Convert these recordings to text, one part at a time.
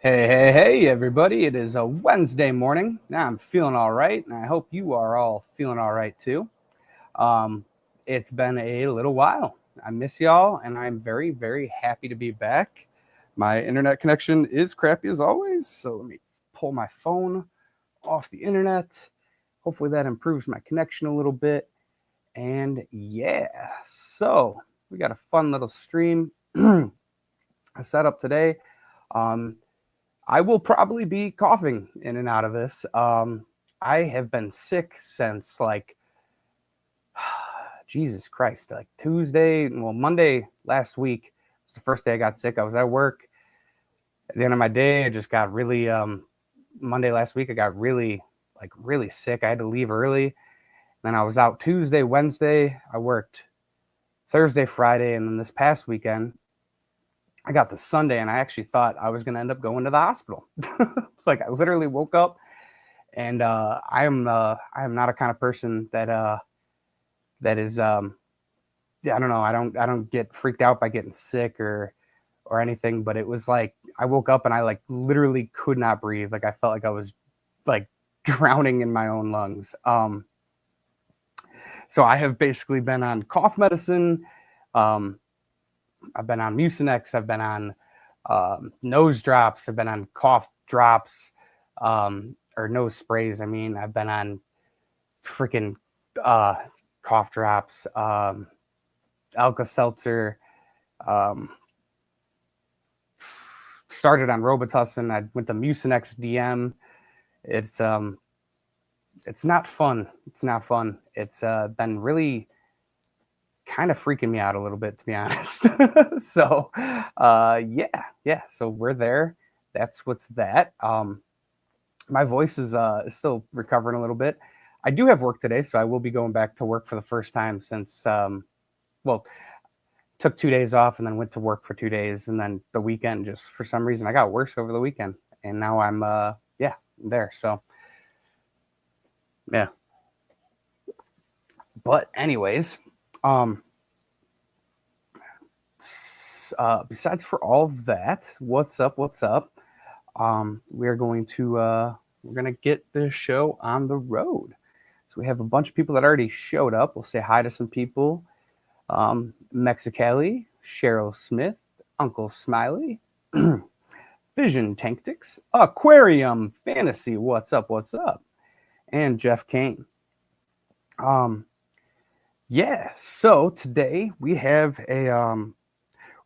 Hey, everybody. It is a Wednesday morning. Now I'm feeling all right, and I hope you are all feeling all right too. Um, it's been a little while. I miss y'all, and I'm very, very happy to be back. My internet connection is crappy as always, so let me pull my phone off the internet. Hopefully, that improves my connection a little bit. And yeah, so we got a fun little stream set up today. Um, I will probably be coughing in and out of this. I have been sick since like Jesus Christ, like Monday last week was the first day I got sick. I was at work. At the end of my day, I just got really Monday last week. I got really sick. I had to leave early. Then I was out Tuesday, Wednesday. I worked Thursday, Friday, and then this past weekend I got to Sunday, and I actually thought I was going to end up going to the hospital. Like I literally woke up. And I am not a kind of person that is I don't know, I don't get freaked out by getting sick or anything, but it was like I woke up and I like literally could not breathe. Like I felt like I was like drowning in my own lungs. So I have basically been on cough medicine. Um, I've been on Mucinex. I've been on nose drops. I've been on cough drops, or nose sprays. I mean, I've been on freaking uh, cough drops, Alka Seltzer. Um, Started on Robitussin. I went to Mucinex DM. It's um, it's not fun. It's not fun. It's been really kind of freaking me out a little bit, to be honest. So, yeah. So we're there. That's what's that. My voice is still recovering a little bit. I do have work today, so I will be going back to work for the first time since well, took 2 days off and then went to work for 2 days, and then the weekend just for some reason I got worse over the weekend, and now I'm yeah, there. So yeah. But anyways, um, besides for all of that, what's up? What's up? We're going to we're gonna get this show on the road. So we have a bunch of people that already showed up. We'll say hi to some people. Mexicali, Cheryl Smith, Uncle Smiley, Vision Tanktics, Aquarium Fantasy, what's up, what's up, and Jeff Kane. Um, yeah, so today we have we're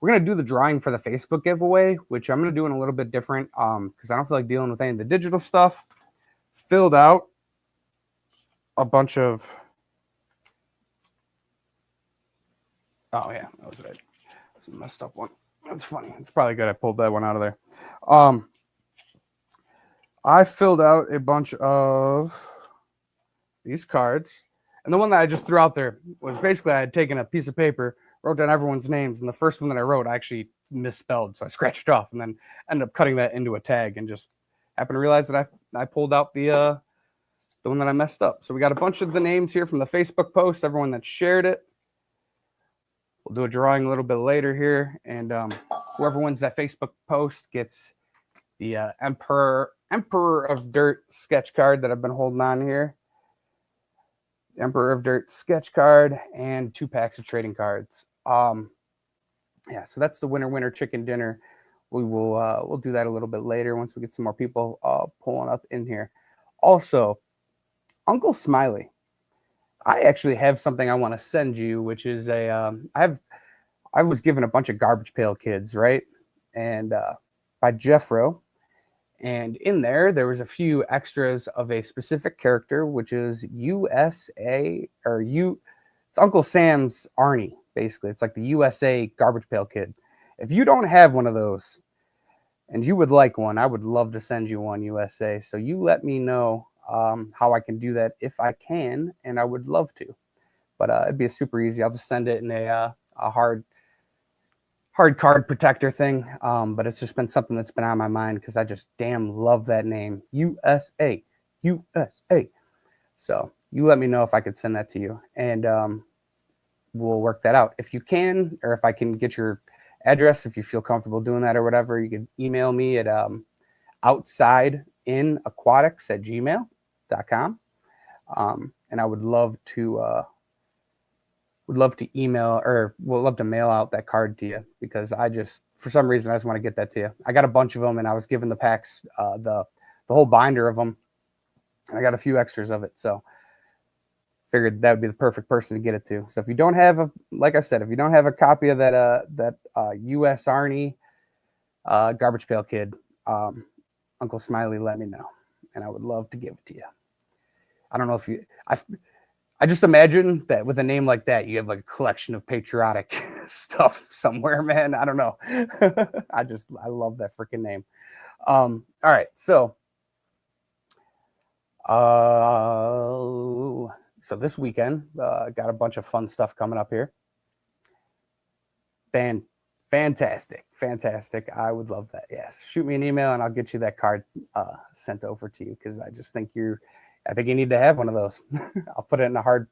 gonna do the drawing for the Facebook giveaway, which I'm gonna do in a little bit different, because I don't feel like dealing with any of the digital stuff. Filled out a bunch of, oh yeah, that was it. That's a messed up one. That's funny. It's probably good I pulled that one out of there. Um, I filled out a bunch of these cards. And the one that I just threw out there was basically I had taken a piece of paper, wrote down everyone's names, and the first one that I wrote I actually misspelled, so I scratched it off and then ended up cutting that into a tag and just happened to realize that I pulled out the one that I messed up. So we got a bunch of the names here from the Facebook post, everyone that shared it. We'll do a drawing a little bit later here, and whoever wins that Facebook post gets the Emperor of Dirt sketch card that I've been holding on here. Emperor of Dirt sketch card and 2 packs of trading cards. Yeah, so that's the winner chicken dinner. We'll do that a little bit later once we get some more people pulling up in here. Also, Uncle Smiley, I actually have something I want to send you, which is I was given a bunch of Garbage Pail Kids, right, and by Jeffro. And in there was a few extras of a specific character, which is USA or U. It's Uncle Sam's Arnie, basically. It's like the USA Garbage Pail Kid. If you don't have one of those and you would like one, I would love to send you one, USA. So you let me know how I can do that if I can, and I would love to. But it'd be super easy. I'll just send it in a hard card protector thing, but it's just been something that's been on my mind because I just damn love that name, USA, USA. So you let me know if I could send that to you, and we'll work that out. If you or if I can get your address, if you feel comfortable doing that or whatever, you can email me at outsideinaqutics@gmail.com. And I would love to email, or would love to mail out that card to you, because I just, for some reason, I just want to get that to you. I got a bunch of them, and I was given the packs, the whole binder of them, and I got a few extras of it. So figured that would be the perfect person to get it to. So if you don't have like I said, if you don't have a copy of that U.S. Army Garbage Pail Kid, Uncle Smiley, let me know, and I would love to give it to you. I don't know if I just imagine that with a name like that, you have like a collection of patriotic stuff somewhere, man. I don't know. I love that freaking name. All right, so this weekend, got a bunch of fun stuff coming up here. Fantastic. I would love that. Yes, shoot me an email and I'll get you that card sent over to you, because I just think you need to have one of those. I'll put it in a hard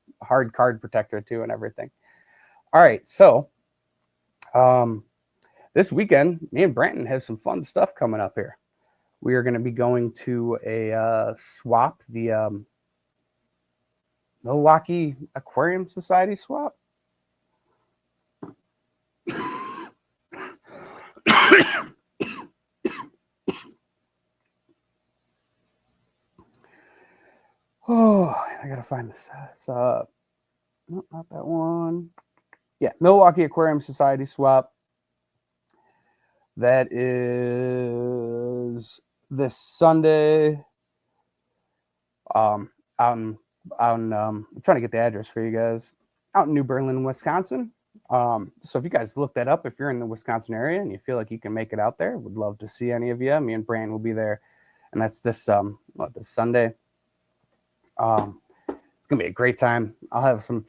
card protector too and everything. All right, so this weekend, me and Branton have some fun stuff coming up here. We are going to be going to a swap, the Milwaukee Aquarium Society swap. Oh, I gotta find this. Nope, not that one. Yeah, Milwaukee Aquarium Society swap. That is this Sunday. Out in I'm trying to get the address for you guys. Out in New Berlin, Wisconsin. So if you guys look that up, if you're in the Wisconsin area and you feel like you can make it out there, would love to see any of you. Me and Brand will be there, and that's this Sunday. It's gonna be a great time. I'll have some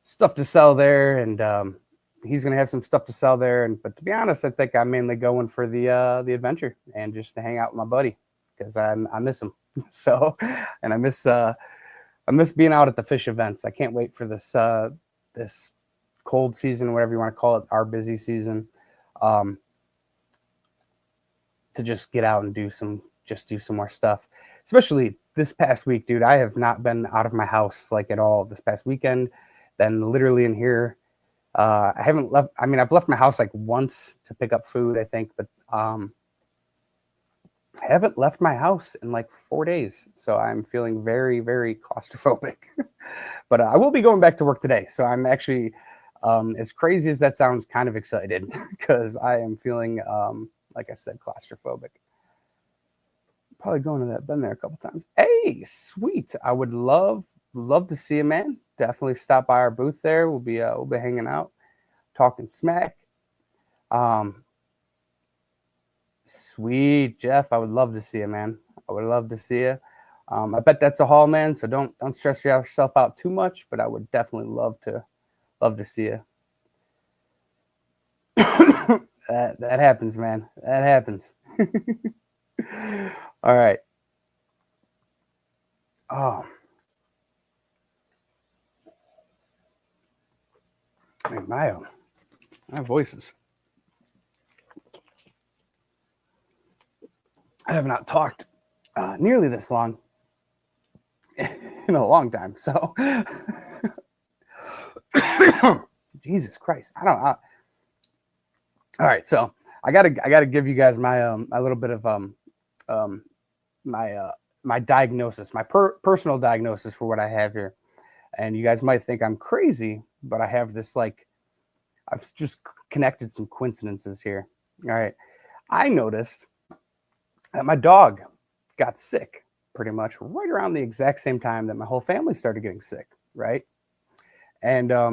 stuff to sell there, and he's gonna have some stuff to sell there. But to be honest, I think I'm mainly going for the adventure and just to hang out with my buddy, because I miss him. So, and I miss being out at the fish events. I can't wait for this cold season, whatever you want to call it, our busy season, to just get out and do some more stuff. Especially this past week, dude. I have not been out of my house like at all this past weekend. Been literally in here. I haven't left. I mean, I've left my house like once to pick up food, I think, but I haven't left my house in like 4 days. So I'm feeling very, very claustrophobic. But I will be going back to work today. So I'm actually, as crazy as that sounds, kind of excited, because I am feeling, like I said, claustrophobic. Probably going to that. Been there a couple times. Hey, sweet. I would love to see you, man. Definitely stop by our booth there. We'll be hanging out, talking smack. Sweet, Jeff. I would love to see you, man. I would love to see you. I bet that's a haul, man. So don't stress yourself out too much. But I would definitely love to see you. that happens, man. That happens. All right. Oh, man, my voices. I have not talked nearly this long in a long time. So, Jesus Christ, I don't. All right, so I gotta give you guys my my little bit of my diagnosis, my personal diagnosis for what I have here. And you guys might think I'm crazy, but I have this, like, I've just connected some coincidences here. All right, I noticed that my dog got sick pretty much right around the exact same time that my whole family started getting sick, right? And I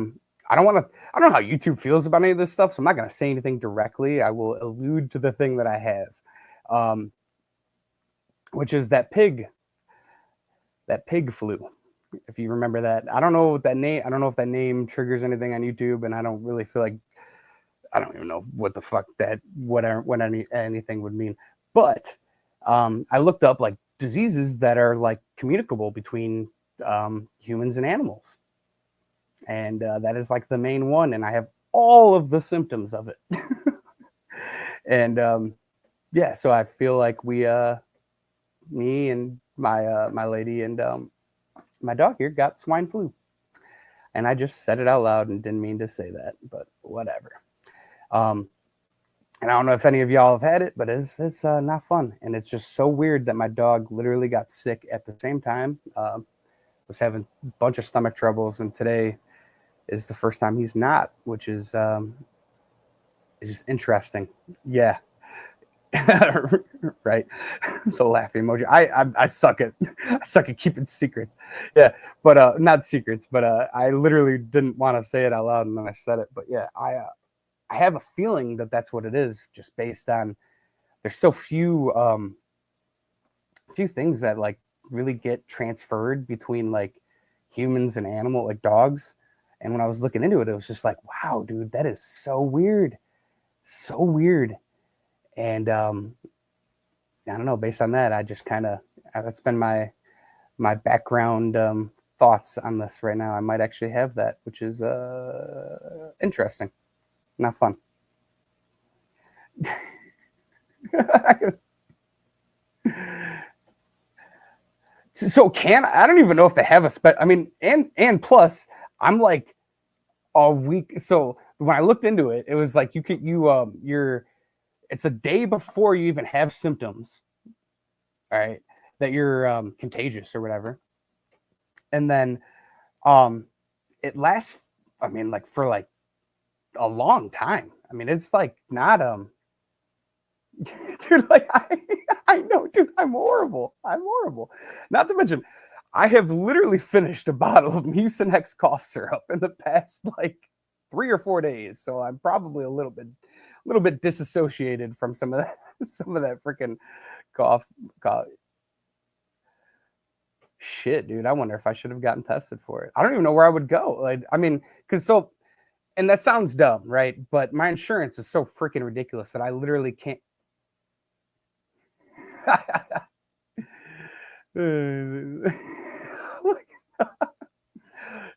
don't know how YouTube feels about any of this stuff, so I'm not going to say anything directly. I will allude to the thing that I have, which is that pig flu. If you remember that, I don't know if that name triggers anything on YouTube, and I don't really feel like, I don't even know what the fuck anything would mean. But I looked up like diseases that are like communicable between humans and animals, and that is like the main one. And I have all of the symptoms of it, and yeah, so I feel like me and my lady and my dog here got swine flu, and I just said it out loud and didn't mean to say that, but whatever. Um, and I don't know if any of y'all have had it, but it's not fun, and it's just so weird that my dog literally got sick at the same time. Was having a bunch of stomach troubles, and today is the first time he's not, which is just interesting. Yeah, right. The laughing emoji. I suck at keeping secrets. Yeah, but not secrets, but I literally didn't want to say it out loud, and then I said it. But yeah, I have a feeling that that's what it is, just based on there's so few things that like really get transferred between like humans and animal like dogs. And when I was looking into it, it was just like, wow, dude, that is so weird, so weird. And I don't know. Based on that, I just kind of that's been my background thoughts on this right now. I might actually have that, which is interesting, not fun. So can I don't even know if they have a spec. I mean, and plus, I'm like a week. So when I looked into it, it was like you're it's a day before you even have symptoms. All right, that you're contagious or whatever, and then um it lasts. I mean, like for like a long time. I mean, it's like not dude, like I know, dude, I'm horrible. I'm horrible. Not to mention, I have literally finished a bottle of Mucinex cough syrup in the past like 3 or 4 days. So I'm probably a little bit disassociated from some of that some of that freaking cough. Shit, dude. I wonder if I should have gotten tested for it. I don't even know where I would go. Like, I mean, because so and that sounds dumb, right? But my insurance is so freaking ridiculous that I literally can't.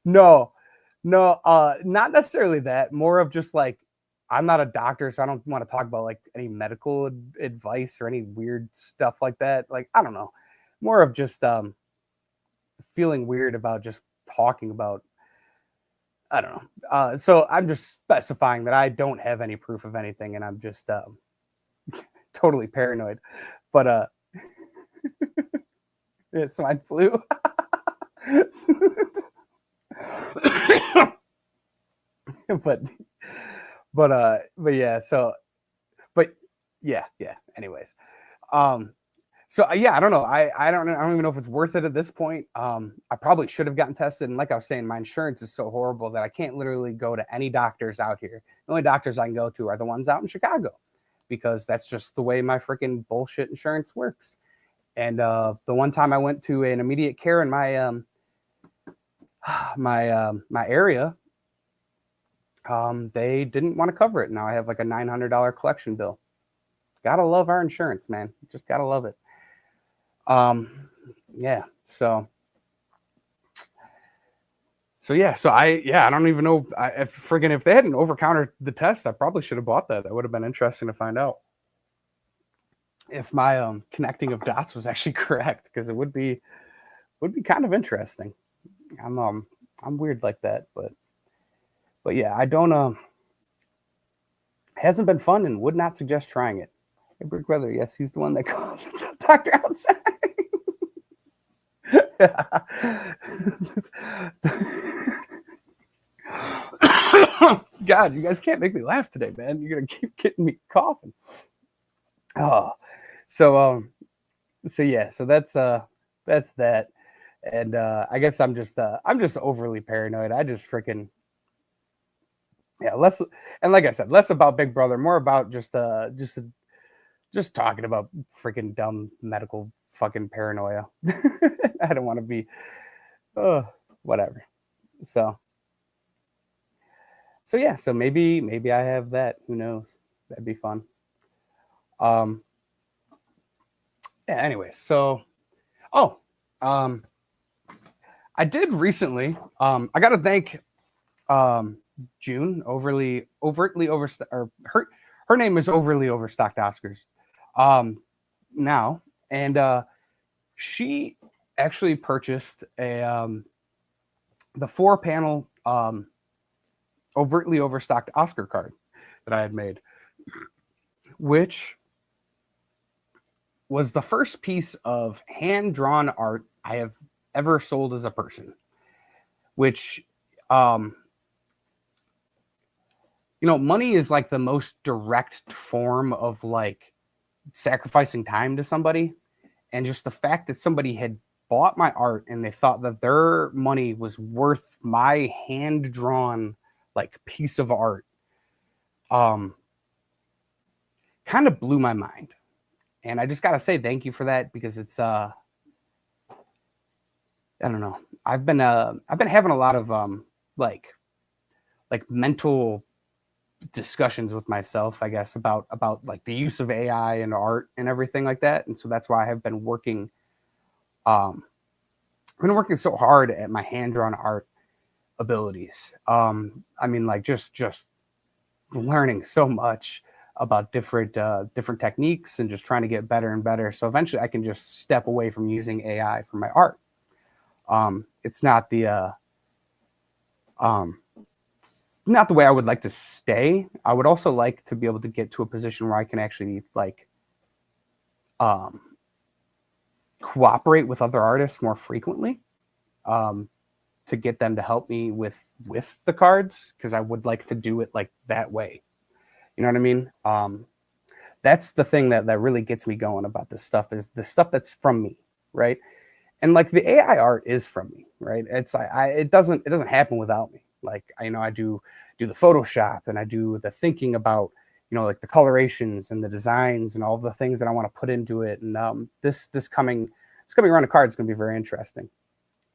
No, no, not necessarily that. More of just like I'm not a doctor, so I don't want to talk about like any medical advice or any weird stuff like that. Like I don't know, more of just feeling weird about just talking about. I don't know. So I'm just specifying that I don't have any proof of anything, and I'm just totally paranoid. But yeah, swine flu. but but yeah. But yeah. Anyways, um, so yeah, I don't know. I don't even know if it's worth it at this point. I probably should have gotten tested, and like I was saying, my insurance is so horrible that I can't literally go to any doctors out here. The only doctors I can go to are the ones out in Chicago, because that's just the way my freaking bullshit insurance works. And the one time I went to an immediate care in my area, they didn't want to cover it. Now I have like a $900 collection bill. Gotta love our insurance, man. Just gotta love it. Yeah. So I don't even know if they hadn't over countered the test, I probably should have bought that. That would have been interesting to find out if my connecting of dots was actually correct, because it would be kind of interesting. I'm weird like that, but yeah, I don't hasn't been fun and would not suggest trying it. Hey, Brick Brother, yes, he's the one that calls Doctor outside. God, you guys can't make me laugh today, man. You're gonna keep getting me coughing. Oh, so so yeah, so that's that, and I guess I'm just overly paranoid. I just freaking yeah, less and like I said, less about Big Brother, more about just talking about freaking dumb medical fucking paranoia. I don't want to be uh whatever. So so yeah, so maybe I have that. Who knows? That'd be fun. Um yeah, anyway, so oh, um I did recently I got to thank um June overtly overtly overstock or her name is overly overstocked Oscars. now, and she actually purchased the 4-panel overtly overstocked Oscar card that I had made, which was the first piece of hand-drawn art I have ever sold as a person, which money is like the most direct form of like sacrificing time to somebody. And just the fact that somebody had bought my art and they thought that their money was worth my hand-drawn like piece of art kind of blew my mind. And I just got to say thank you for that, because it's I don't know. I've been having a lot of like mental discussions with myself, I guess, about like the use of AI and art and everything like that. And so that's why I have been working so hard at my hand-drawn art abilities. I mean, like just learning so much about different techniques and just trying to get better and better. So eventually I can just step away from using AI for my art. It's not the way I would like to stay. I would also like to be able to get to a position where I can actually like cooperate with other artists more frequently, to get them to help me with the cards, because I would like to do it like that way. You know what I mean? That's the thing that really gets me going about this stuff, is the stuff that's from me, right? And like the AI art is from me, right? It's it doesn't happen without me. Like I do the Photoshop, and I do the thinking about like the colorations and the designs and all the things that I want to put into it. And this coming round of cards is going to be very interesting.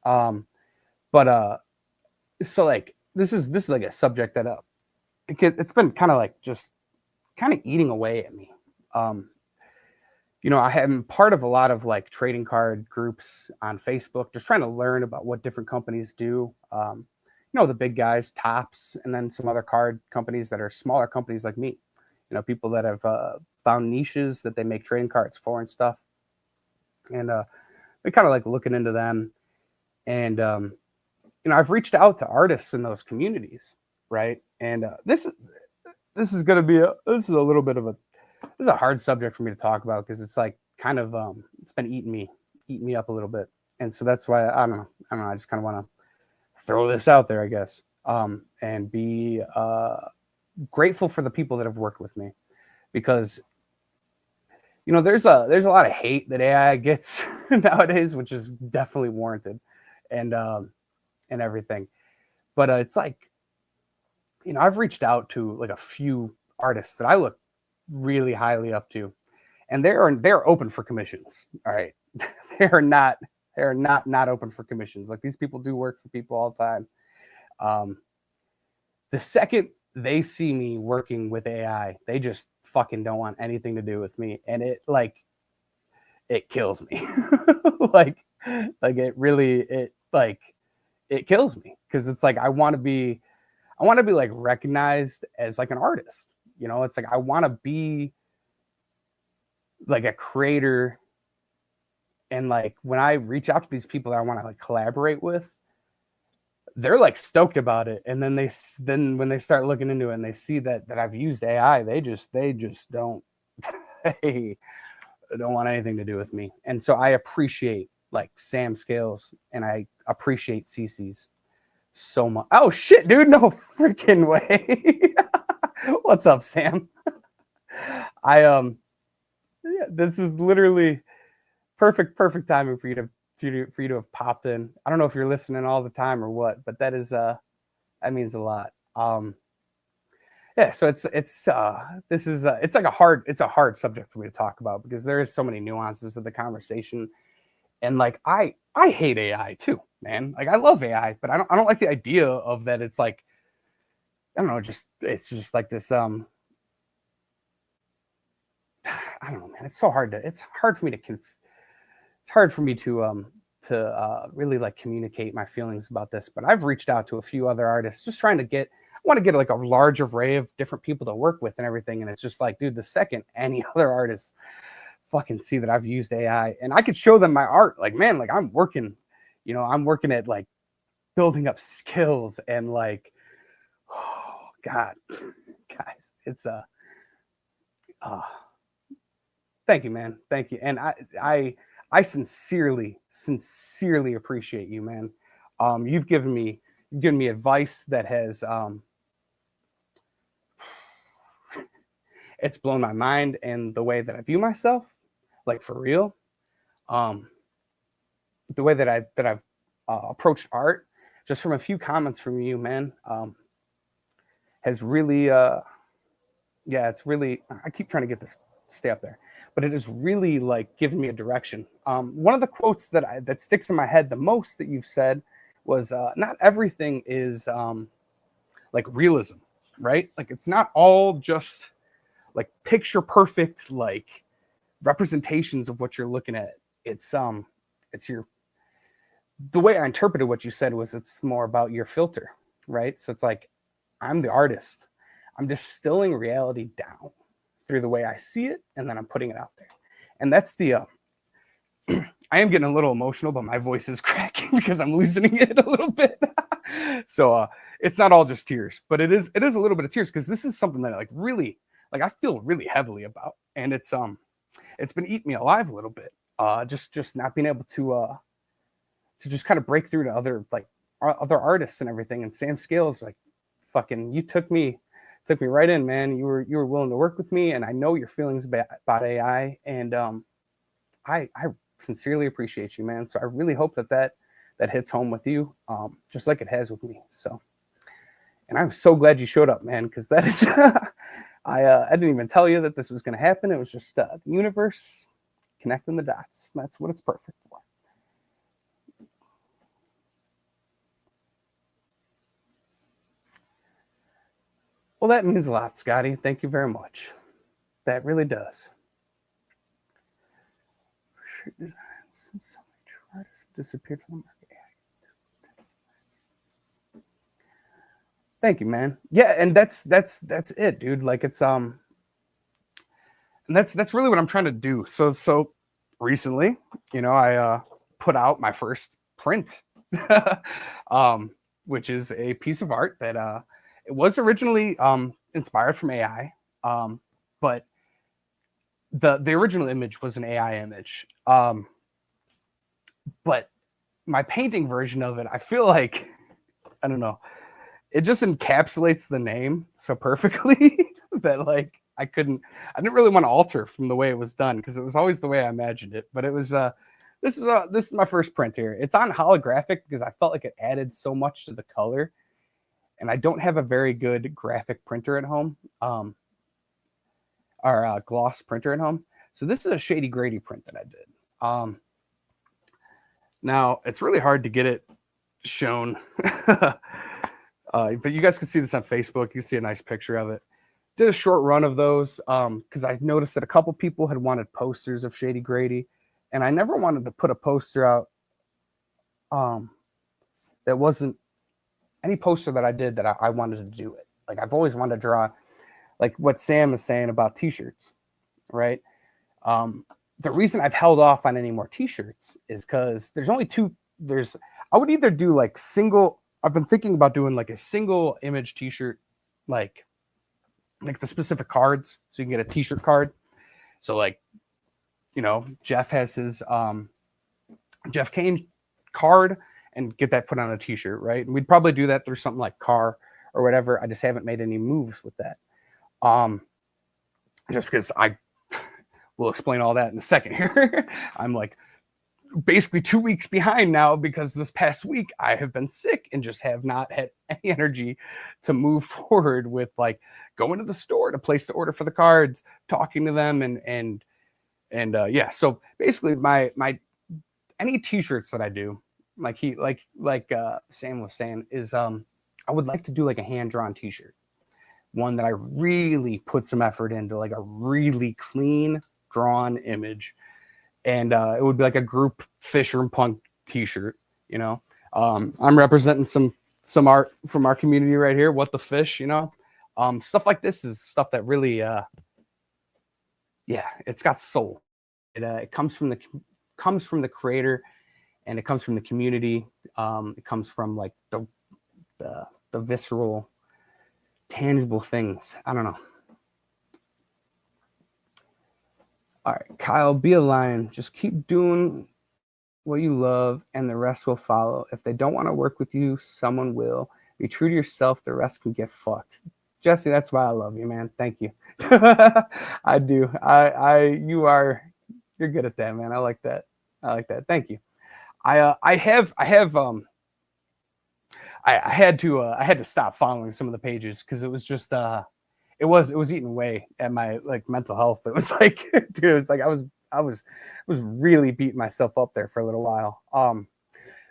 But so like this is like a subject that it's been kind of like just kind of eating away at me. I am part of a lot of like trading card groups on Facebook, just trying to learn about what different companies do. The big guys, Tops, and then some other card companies that are smaller companies like me. People that have found niches that they make trading cards for and stuff. And we kind of like looking into them. And I've reached out to artists in those communities, right? And this is going to be this is a little bit of this is a hard subject for me to talk about, because it's like kind of it's been eating me up a little bit. And so that's why I don't know. I just kind of want to throw this out there, I guess, and be grateful for the people that have worked with me, because there's a lot of hate that AI gets nowadays, which is definitely warranted, and everything. But it's like, I've reached out to like a few artists that I look really highly up to, and they're open for commissions. All right, they are not open for commissions. Like, these people do work for people all the time. The second they see me working with AI, they just fucking don't want anything to do with me, and it kills me. like it kills me, because it's like I want to be like recognized as like an artist. It's like I want to be like a creator, and like when I reach out to these people that I want to like collaborate with, they're like stoked about it. And then when they start looking into it and they see that I've used AI, they just don't they don't want anything to do with me. And so I appreciate like Sam Scales, and I appreciate CC's so much. Oh shit, dude, no freaking way. What's up, Sam? Yeah, this is literally perfect timing for you to have popped in. I don't know if you're listening all the time or what, but that means a lot. Yeah, so it's like a hard subject for me to talk about, because there is so many nuances of the conversation. And like I hate AI too, man. Like, I love AI, but I don't like the idea of that. It's like, I don't know, it's just like this I don't know, man. It's hard for me to really like communicate my feelings about this. But I've reached out to a few other artists, just trying to get want to get like a large array of different people to work with and everything. And it's just like, dude, the second any other artists fucking see that I've used AI and I could show them my art, like, man, like I'm working, I'm working at like building up skills and like, oh God, guys, it's uh, thank you, man. Thank you. And I sincerely appreciate you, man. You've given me advice that has, it's blown my mind and the way that I view myself, like for real. The way that I've approached art, just from a few comments from you, man, has really, yeah, it's really. I keep trying to get this stay up there, but it has really like given me a direction. One of the quotes that sticks in my head the most that you've said was, "Not everything is like realism, right? Like it's not all just like picture perfect like representations of what you're looking at. It's the way I interpreted what you said was it's more about your filter, right? So it's like I'm the artist. I'm distilling reality down through the way I see it, and then I'm putting it out there. And that's the I am getting a little emotional, but my voice is cracking because I'm loosening it a little bit. So it's not all just tears, but it is a little bit of tears because this is something that like really like I feel really heavily about, and it's been eating me alive a little bit. Just not being able to just kind of break through to other other artists and everything. And Sam Scales, like fucking, you took me right in, man. You were willing to work with me, and I know your feelings about AI, and I sincerely appreciate you, man. So I really hope that hits home with you, just like it has with me. So, and I'm so glad you showed up, man, because that is I didn't even tell you that this was going to happen. It was just the universe connecting the dots. That's what it's perfect for. Well, that means a lot, Scotty. Thank you very much. That really does. Since so many artists have disappeared from the market. Thank you, man. Yeah, and that's it, dude. Like it's and that's really what I'm trying to do. So recently, I put out my first print, which is a piece of art that it was originally inspired from AI, but the original image was an AI image. But my painting version of it, I feel like, I don't know, it just encapsulates the name so perfectly that like I didn't really want to alter from the way it was done because it was always the way I imagined it. But it was this is my first print here. It's on holographic because I felt like it added so much to the color, and I don't have a very good graphic printer at home, or a gloss printer at home. So this is a Shady Grady print that I did. Now it's really hard to get it shown. But you guys can see this on Facebook. You can see a nice picture of it. Did a short run of those because I noticed that a couple people had wanted posters of Shady Grady, and I never wanted to put a poster out that wasn't any poster that I did that I wanted to do it. Like I've always wanted to draw, like what Sam is saying about T-shirts, right? The reason I've held off on any more T-shirts is because there's only two. I would either do like single. I've been thinking about doing like a single image T-shirt, like the specific cards, so you can get a T-shirt card. So like, Jeff has his Jeff Kane card and get that put on a T-shirt, right? And we'd probably do that through something like Car or whatever. I just haven't made any moves with that. Just because I will explain all that in a second here. I'm like basically 2 weeks behind now because this past week I have been sick and just have not had any energy to move forward with like going to the store to place the order for the cards, talking to them, and yeah. So basically, my any T-shirts that I do, like Sam was saying, is I would like to do like a hand drawn T-shirt, one that I really put some effort into, like a really clean drawn image. And it would be like a group Fisher and Punk T-shirt, I'm representing some some art from our community right here. What the fish, you know? Stuff like this is stuff that really, yeah, it's got soul. It comes from the creator, and it comes from the community. It comes from like the visceral, tangible things. I don't know. All right, Kyle, be a lion. Just keep doing what you love, and the rest will follow. If they don't want to work with you, someone will. Be true to yourself. The rest can get fucked. Jesse, that's why I love you, man. Thank you. I do. You're good at that, man. I like that. Thank you. I had to stop following some of the pages because it was just it was eating away at my like mental health. It was like, dude, it was like I was really beating myself up there for a little while.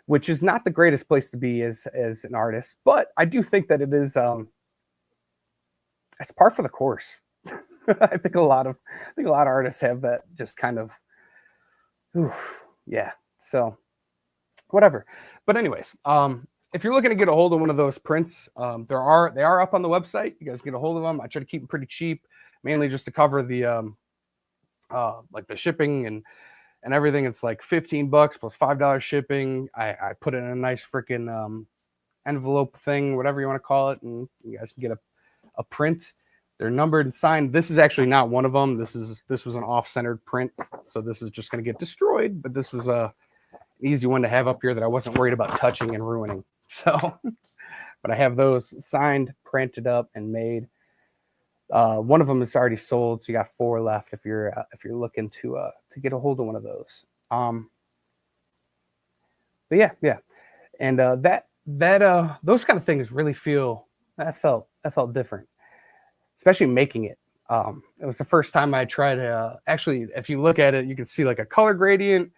Which is not the greatest place to be as an artist, but I do think that it is it's par for the course. I think a lot of artists have that just kind of yeah. So whatever. But anyways, if you're looking to get a hold of one of those prints, they are up on the website. You guys get a hold of them. I try to keep them pretty cheap, mainly just to cover the like the shipping and everything. It's like $15 plus $5 shipping. I put it in a nice freaking envelope thing, whatever you want to call it, and you guys can get a print. They're numbered and signed. This is actually not one of them. This was an off-centered print, so this is just going to get destroyed. But this was an easy one to have up here that I wasn't worried about touching and ruining. So, but I have those signed, printed up, and made. One of them is already sold, so you got 4 left if you're looking to get a hold of one of those. But yeah, and those kind of things really that felt different, especially making it. It was the first time I tried actually, if you look at it, you can see like a color gradient.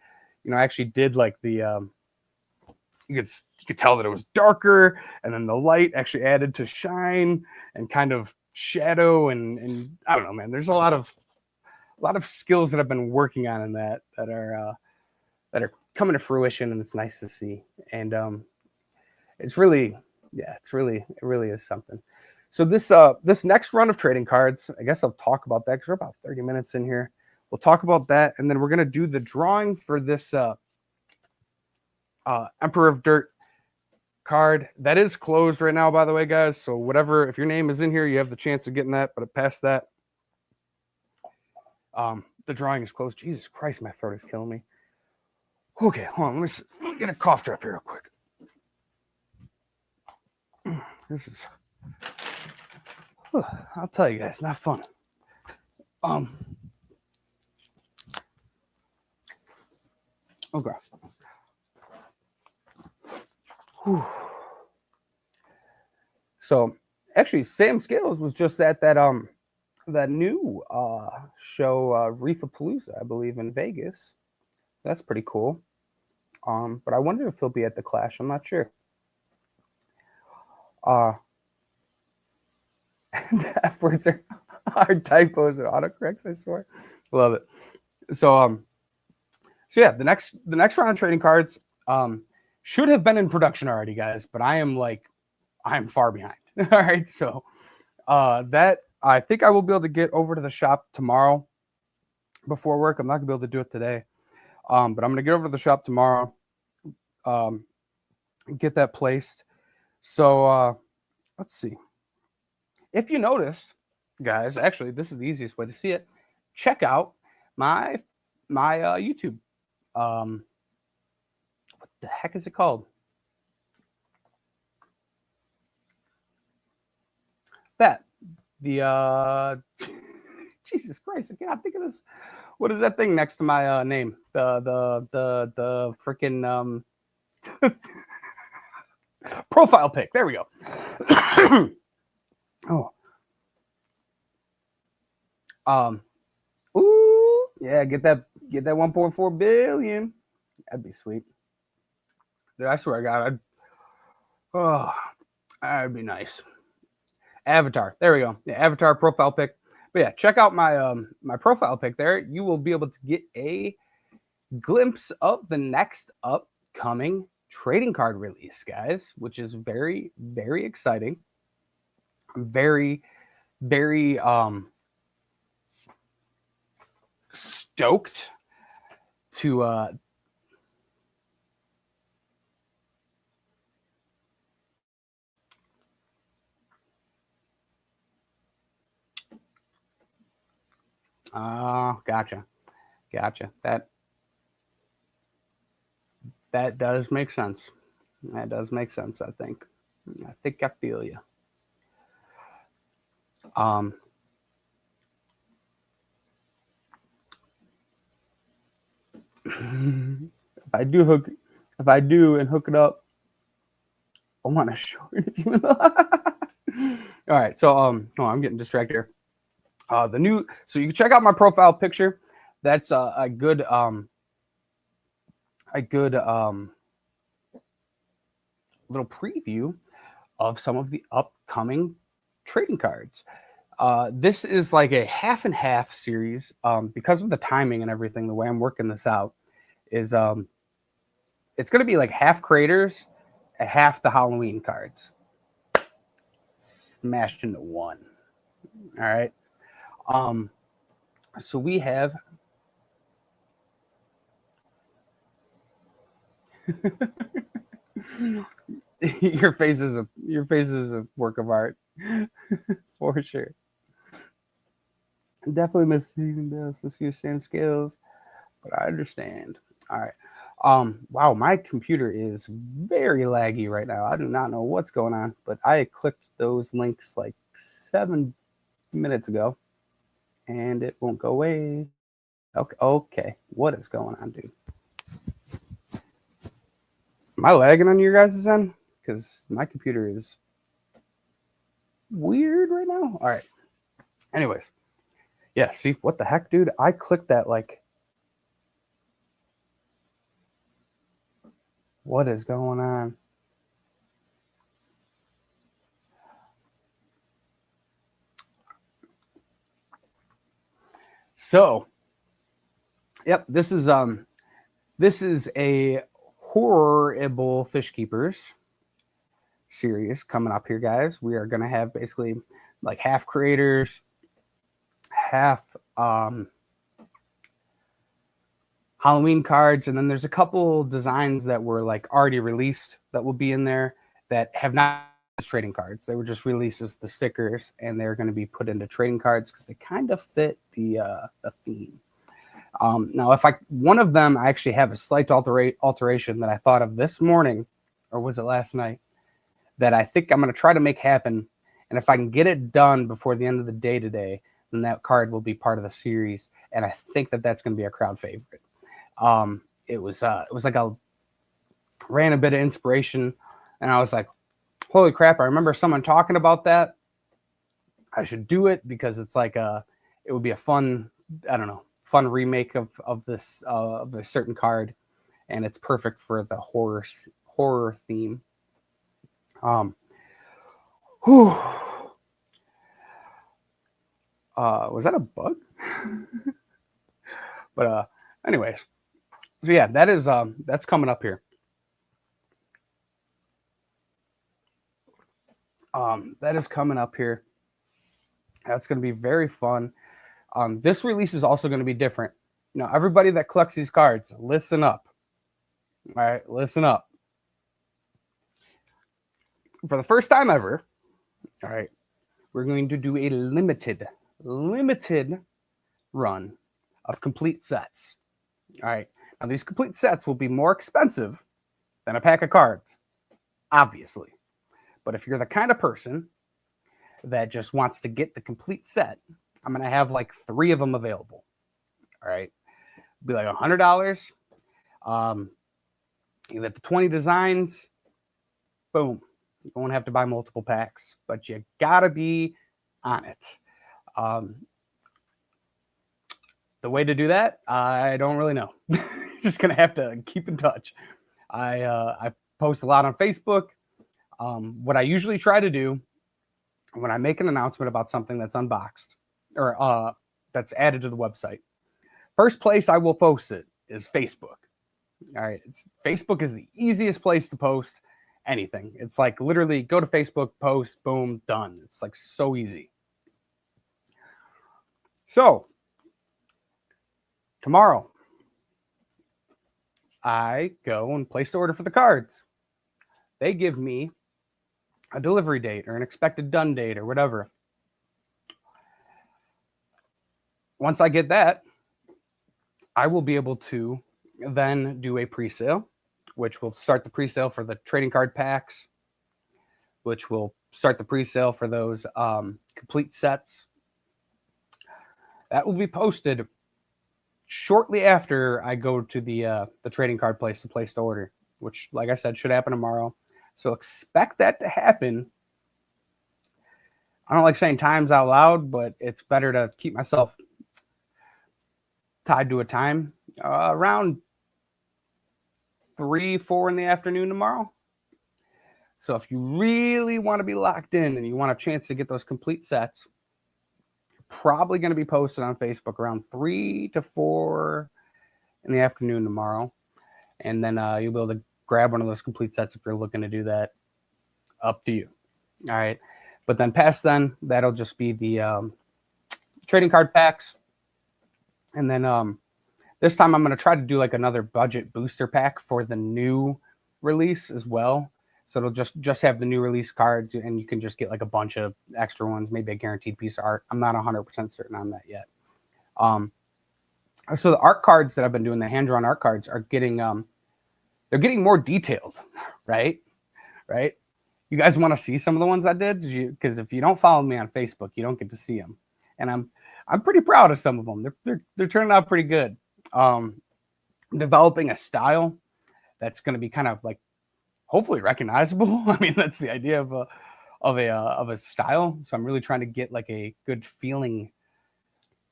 You know, I actually did like the you could tell that it was darker, and then the light actually added to shine and kind of shadow and I don't know, man. There's a lot of skills that I've been working on in that are coming to fruition, and it's nice to see. And it's really, yeah, it really is something. So this next run of trading cards, I guess I'll talk about that because we're about 30 minutes in here. We'll talk about that, and then we're gonna do the drawing for this Emperor of Dirt card. That is closed right now, by the way, guys. So whatever, if your name is in here, you have the chance of getting that, but past that, the drawing is closed. Jesus Christ, my throat is killing me. Okay, hold on. Let me get a cough drop here real quick. This is, I'll tell you guys, not fun. Okay. Whew. So actually, Sam Scales was just at that new show, Reefapalooza, I believe, in Vegas. That's pretty cool. But I wonder if he'll be at the Clash. I'm not sure. The F words are typos and autocorrects, I swear. Love it. So yeah, the next round of trading cards should have been in production already, guys, but I'm far behind. All right, so that I think I will be able to get over to the shop tomorrow before work. I'm not gonna be able to do it today, but I'm gonna get over to the shop tomorrow, get that placed. So let's see. If you noticed, guys, actually, this is the easiest way to see it. Check out my YouTube. What the heck is it called? That the Jesus Christ, I cannot think of this. What is that thing next to my name? The freaking profile pic. There we go. Oh. Ooh, yeah, get that 1.4 billion. That'd be sweet. Dude, I swear to God, that'd be nice. Avatar. There we go. Yeah, avatar profile pic. But yeah, check out my my profile pic there. You will be able to get a glimpse of the next upcoming trading card release, guys, which is very, very exciting. I'm very, very stoked to gotcha. That does make sense. That does make sense, I think. I feel you. If I do hook it up, I want to short you. All right, so I'm getting distracted here. So you can check out my profile picture. That's a good little preview of some of the upcoming trading cards. This is like a half and half series because of the timing and everything. The way I'm working this out is it's going to be like half creators and half the Halloween cards smashed into one. All right. So we have your face is a work of art for sure. Definitely miss seeing this. Let's see your same skills, but I understand. All right. Wow, my computer is very laggy right now. I do not know what's going on, but I clicked those links like 7 minutes ago, and it won't go away. Okay. What is going on, dude? Am I lagging on your guys' end? Because my computer is weird right now. All right. Anyways, yeah. See what the heck, dude? I clicked that like. What is going on? So, yep, this is a horrible fish keepers series coming up here, guys. We are gonna have basically like half creators, half Halloween cards, and then there's a couple designs that were like already released that will be in there that have not trading cards. They were just released as the stickers, and they're going to be put into trading cards because they kind of fit the theme. Now, one of them, I actually have a slight alteration that I thought of this morning, or was it last night, that I think I'm going to try to make happen. And if I can get it done before the end of the day today, then that card will be part of the series. And I think that that's going to be a crowd favorite. It was like a ran a bit of inspiration, and I was like, holy crap, I remember someone talking about that. I should do it because it's like it would be a fun, I don't know, fun remake of this of a certain card, and it's perfect for the horror theme. Was that a bug? But anyways, so yeah, that's coming up here. That is coming up here. That's going to be very fun. This release is also going to be different. Now, everybody that collects these cards, listen up. All right, listen up. For the first time ever, all right, we're going to do a limited run of complete sets. All right. Now, these complete sets will be more expensive than a pack of cards, obviously. But if you're the kind of person that just wants to get the complete set, I'm going to have like 3 of them available. All right. It'll be like $100. You get the 20 designs. Boom. You won't have to buy multiple packs, but you got to be on it. The way to do that, I don't really know. Just going to have to keep in touch. I post a lot on Facebook. What I usually try to do when I make an announcement about something that's unboxed or that's added to the website, first place I will post it is Facebook. All right. Facebook is the easiest place to post anything. It's like literally go to Facebook, post, boom, done. It's like so easy. So tomorrow, I go and place the order for the cards. They give me a delivery date or an expected done date or whatever. Once I get that, I will be able to then do a pre-sale, which will start the pre-sale for the trading card packs, which will start the pre-sale for those complete sets. That will be posted shortly after I go to the trading card place to place the order, which, like I said, should happen tomorrow. So expect that to happen. I don't like saying times out loud, but it's better to keep myself tied to a time around 3-4 in the afternoon tomorrow. So if you really want to be locked in and you want a chance to get those complete sets, probably going to be posted on Facebook around 3 to 4 in the afternoon tomorrow. And then you'll be able to grab one of those complete sets if you're looking to do that. Up to you. All right. But then past then, that'll just be the trading card packs. And then this time I'm going to try to do like another budget booster pack for the new release as well. So it'll just have the new release cards, and you can just get like a bunch of extra ones, maybe a guaranteed piece of art. I'm not 100% certain on that yet. So the art cards that I've been doing, the hand-drawn art cards, are getting they're getting more detailed, right? Right? You guys want to see some of the ones I did? Because if you don't follow me on Facebook, you don't get to see them. And I'm pretty proud of some of them. They're turning out pretty good. Developing a style that's going to be kind of like hopefully recognizable. I mean, that's the idea of a style. So I'm really trying to get like a good feeling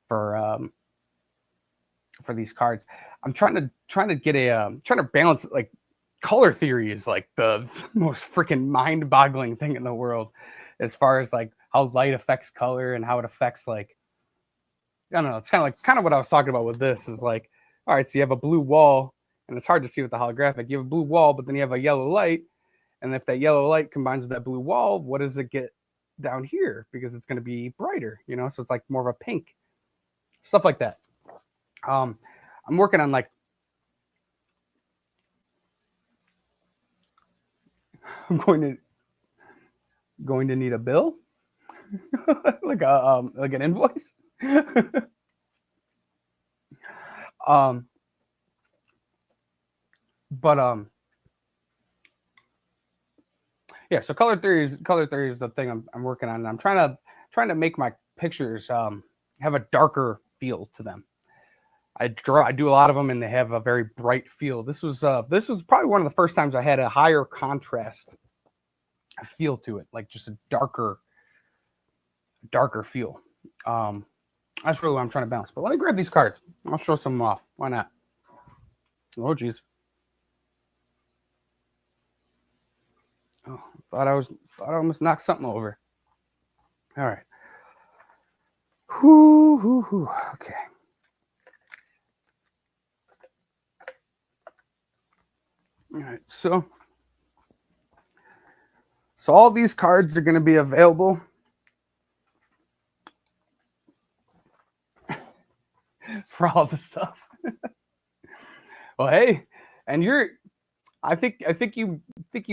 for these cards. I'm trying to get trying to balance like color theory is like the most freaking mind-boggling thing in the world, as far as like how light affects color and how it affects like I don't know. It's kind of what I was talking about with this is like, all right, so you have a blue wall, and it's hard to see with the holographic. You have a blue wall, but then you have a yellow light, and if that yellow light combines with that blue wall, what does it get down here? Because it's going to be brighter, you know. So it's like more of a pink, stuff like that. I'm working on like I'm going to need a bill, like an invoice. But yeah. So color theory is the thing I'm working on. And I'm trying to make my pictures have a darker feel to them. I do a lot of them, and they have a very bright feel. This was probably one of the first times I had a higher contrast feel to it, like just a darker feel. That's really what I'm trying to balance. But let me grab these cards. I'll show some off. Why not? Oh, geez. Oh, thought I almost knocked something over. All right. Whoo. Okay. All right. So all these cards are going to be available for all the stuff. Well, hey, and I think you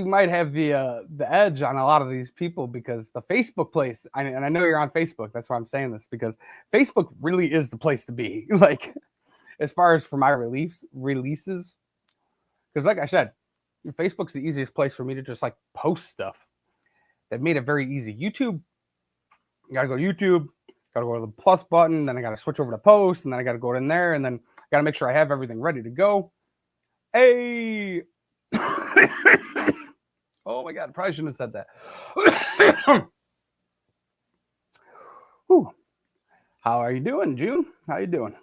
might have the edge on a lot of these people, because the Facebook place, and I know you're on Facebook. That's why I'm saying this, because Facebook really is the place to be. Like, as far as for my releases, because like I said, Facebook's the easiest place for me to just like post stuff. They've made it very easy. YouTube, you gotta go to YouTube, gotta go to the plus button, then I gotta switch over to post, and then I gotta go in there, and then I gotta make sure I have everything ready to go. Hey. Oh my God, probably shouldn't have said that. Whew. How are you doing, June? How you doing?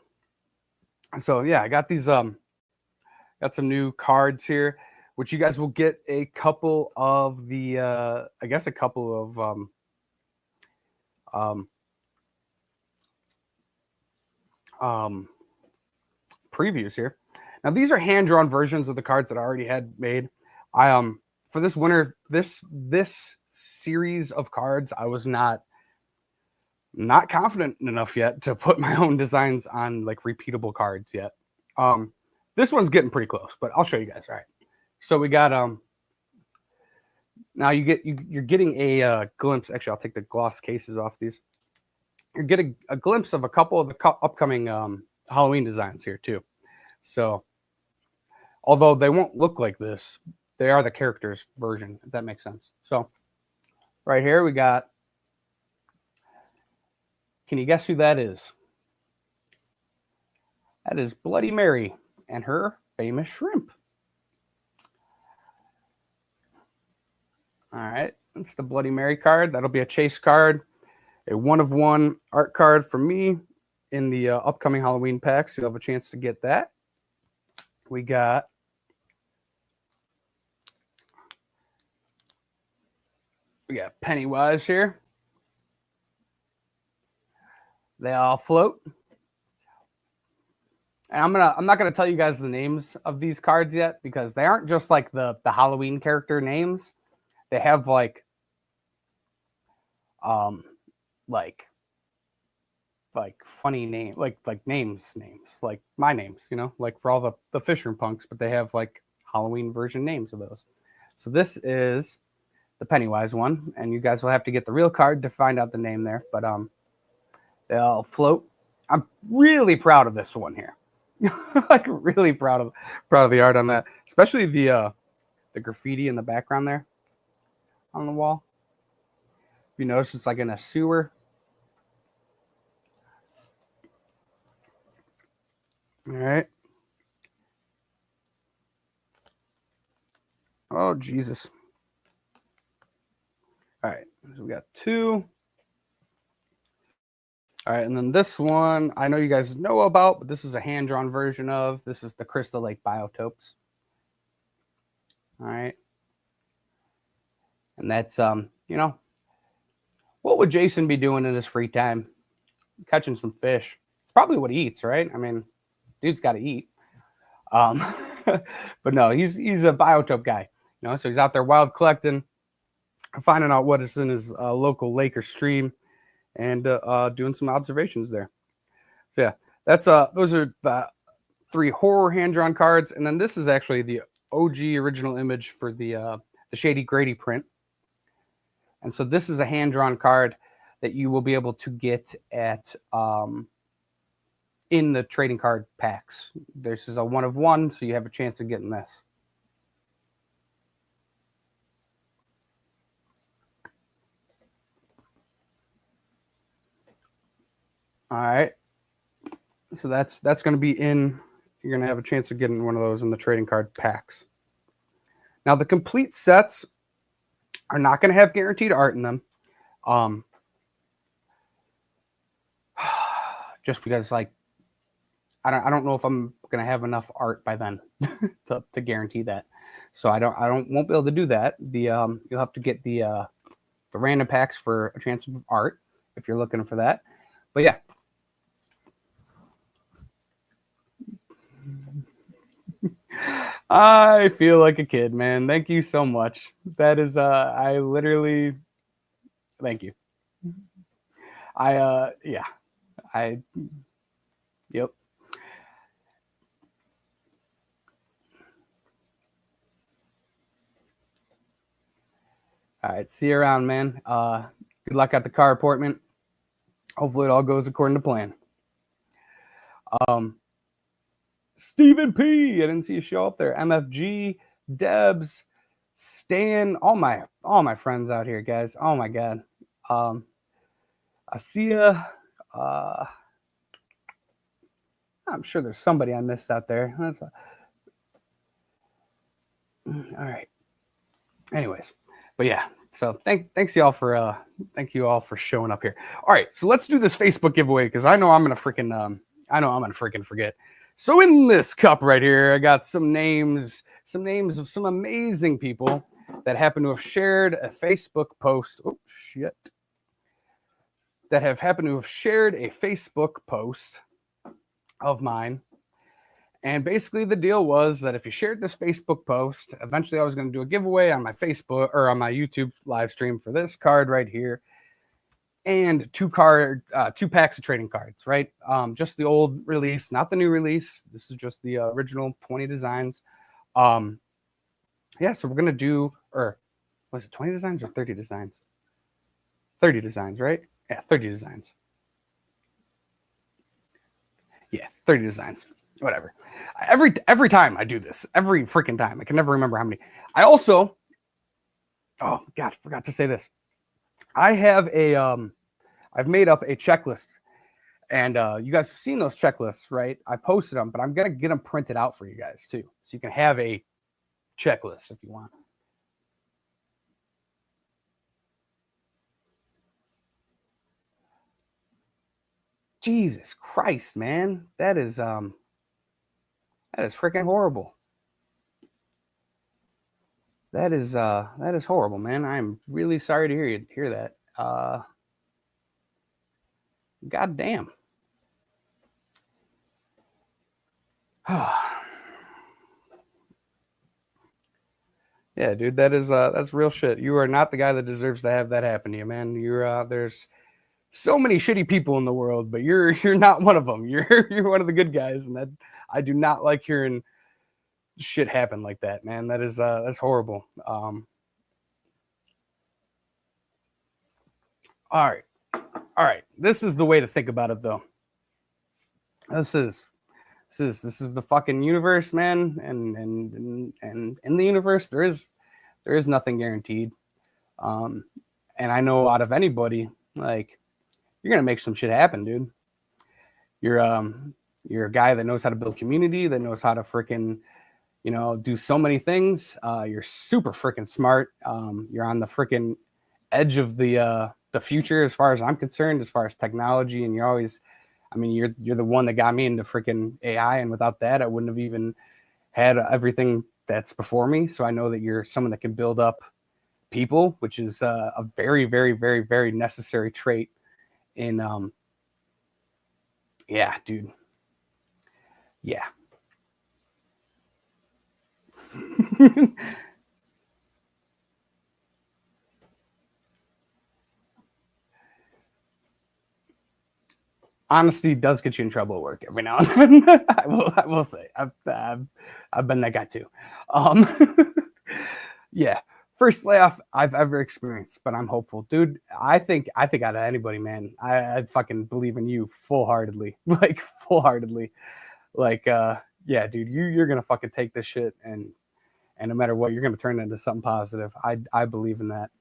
So yeah, I got these got some new cards here, which you guys will get a couple of the I guess a couple of previews here. Now these are hand-drawn versions of the cards that I already had made. I for this winter, this series of cards, I was not confident enough yet to put my own designs on like repeatable cards yet. This one's getting pretty close, but I'll show you guys. All right. So we got now you're getting a glimpse. Actually, I'll take the gloss cases off these. You're getting a glimpse of a couple of the upcoming Halloween designs here too. So although they won't look like this, they are the characters version, if that makes sense. So right here we got, can you guess who that is? That is Bloody Mary and her famous shrimp. All right, that's the Bloody Mary card. That'll be a chase card, a 1-of-1 art card for me in the upcoming Halloween packs. You'll have a chance to get that. We got Pennywise here. They all float. And I'm not gonna tell you guys the names of these cards yet because they aren't just like the Halloween character names. They have like funny name, like names, like my names, you know, like for all the Fisher Punks, but they have like Halloween version names of those. So this is the Pennywise one, and you guys will have to get the real card to find out the name there. But they all float. I'm really proud of this one here. Like really proud of the art on that, especially the graffiti in the background there on the wall. If you notice, it's like in a sewer. All right. Oh, Jesus. All right. So we got 2. All right. And then this one, I know you guys know about, but this is a hand-drawn version of. This is the Crystal Lake Biotopes. All right. And that's, you know, what would Jason be doing in his free time? Catching some fish. It's probably what he eats, right? I mean, dude's got to eat. But no, he's a biotope guy, you know, so he's out there wild collecting, finding out what is in his local lake or stream, and doing some observations there. So yeah, that's those are the 3 horror hand-drawn cards, and then this is actually the OG original image for the Shady Grady print. And so this is a hand-drawn card that you will be able to get at in the trading card packs. This is a 1-of-1, so you have a chance of getting this. All right. So that's going to be in. You're going to have a chance of getting one of those in the trading card packs. Now, the complete sets are not going to have guaranteed art in them. Just because, like, I don't know if I'm going to have enough art by then to guarantee that. So won't be able to do that. You'll have to get the random packs for a chance of art if you're looking for that. But yeah. I feel like a kid, man. Thank you so much. That is I literally thank you. Yeah. Yep. All right, see you around, man. Good luck at the car appointment. Hopefully it all goes according to plan. Stephen P. I didn't see you show up there. MFG, Debs, Stan, all my friends out here, guys. Oh my god. I see ya. I'm sure there's somebody I missed out there. All right. Anyways, but yeah. So thanks y'all for thank you all for showing up here. All right, so let's do this Facebook giveaway because I know I'm gonna freaking forget. So in this cup right here, I got some names of some amazing people that happen to have shared a Facebook post. Oh shit. That have happened to have shared a Facebook post of mine. And basically the deal was that if you shared this Facebook post, eventually I was going to do a giveaway on my Facebook or on my YouTube live stream for this card right here. And two packs of trading cards, right? Just the old release, not the new release. This is just the original 20 designs. Yeah, so we're gonna do, or was it 20 designs or 30 designs? 30 designs, right? Yeah, 30 designs. Yeah, 30 designs. Whatever. Every time I do this, every freaking time, I can never remember how many. I also, oh God, forgot to say this. I have I've made up a checklist. And you guys have seen those checklists, right? I posted them, but I'm going to get them printed out for you guys too. So you can have a checklist if you want. Jesus Christ, man. That is freaking horrible. That is horrible, man. I'm really sorry to hear that. God damn. Yeah, dude, that's real shit. You are not the guy that deserves to have that happen to you, man. You're there's so many shitty people in the world, but you're not one of them. You're one of the good guys, and that I do not like hearing shit happen like that, man. That's horrible. All right. This is the way to think about it, though. This is the fucking universe, man, and in the universe there is nothing guaranteed. And I know out of anybody, like, you're gonna make some shit happen, dude. You're a guy that knows how to build community, that knows how to freaking, do so many things. You're super freaking smart. You're on the freaking edge of the future as far as I'm concerned, as far as technology, and you're the one that got me into freaking AI, and without that I wouldn't have even had everything that's before me. So I know that you're someone that can build up people, which is a very, very, very, very necessary trait in yeah, dude. Yeah. Honesty does get you in trouble at work every now and then. I will say I've been that guy too. Um, yeah, first layoff I've ever experienced, but I'm hopeful, dude. I think out of anybody, man, I fucking believe in you full heartedly, like full heartedly. Like, yeah, dude, you're gonna fucking take this shit, and no matter what, you're gonna turn it into something positive. I believe in that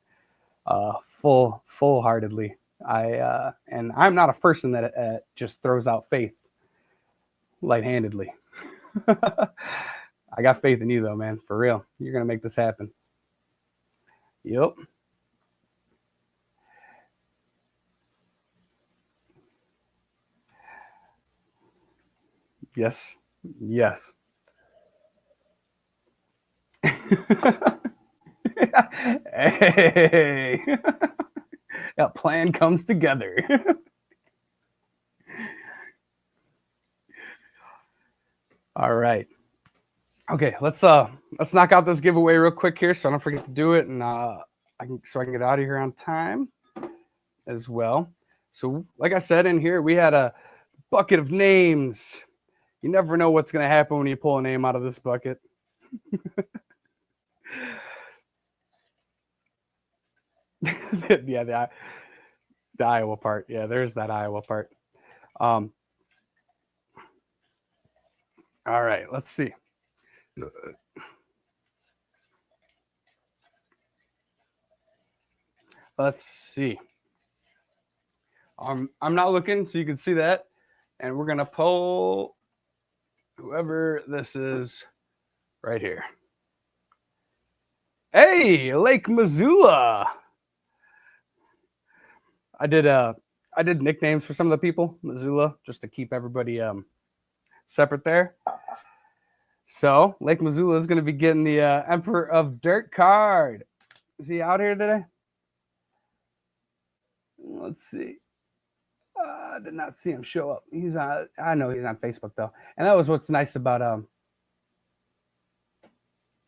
full heartedly. And I'm not a person that just throws out faith light-handedly. I got faith in you though, man. For real, you're gonna make this happen. Yep. Yes. Yes. Hey, a plan comes together. All right. Okay, let's knock out this giveaway real quick here, so I don't forget to do it, and I can get out of here on time as well. So, like I said, in here we had a bucket of names. You never know what's going to happen when you pull a name out of this bucket. Yeah, the Iowa part. Yeah, there's that Iowa part. All right, let's see. Let's see. I'm not looking, so you can see that. And we're gonna pull whoever this is right here. Hey, Lake Missoula. I did nicknames for some of the people, Missoula, just to keep everybody separate there. So Lake Missoula is going to be getting the Emperor of Dirt card. Is he out here today? Let's see. I did not see him show up. He's on. I know he's on Facebook though, and that was what's nice about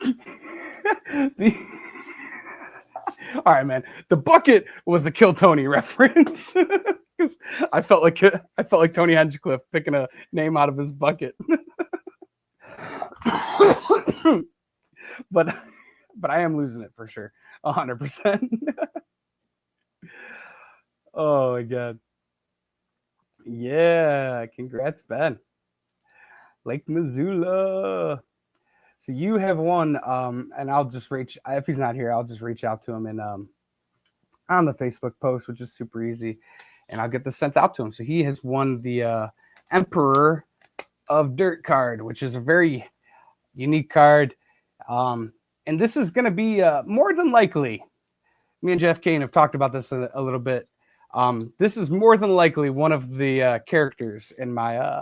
the. All right, man. The bucket was a Kill Tony reference because I felt like Tony Hinchcliffe picking a name out of his bucket. but I am losing it for sure, 100%. Oh my god. Yeah, congrats, Ben. Lake Missoula. So you have won, and I'll just reach if he's not here, I'll just reach out to him and on the Facebook post, which is super easy, and I'll get this sent out to him. So he has won the Emperor of Dirt card, which is a very unique card. And this is going to be more than likely, me and Jeff Kane have talked about this a little bit. This is more than likely one of the characters in my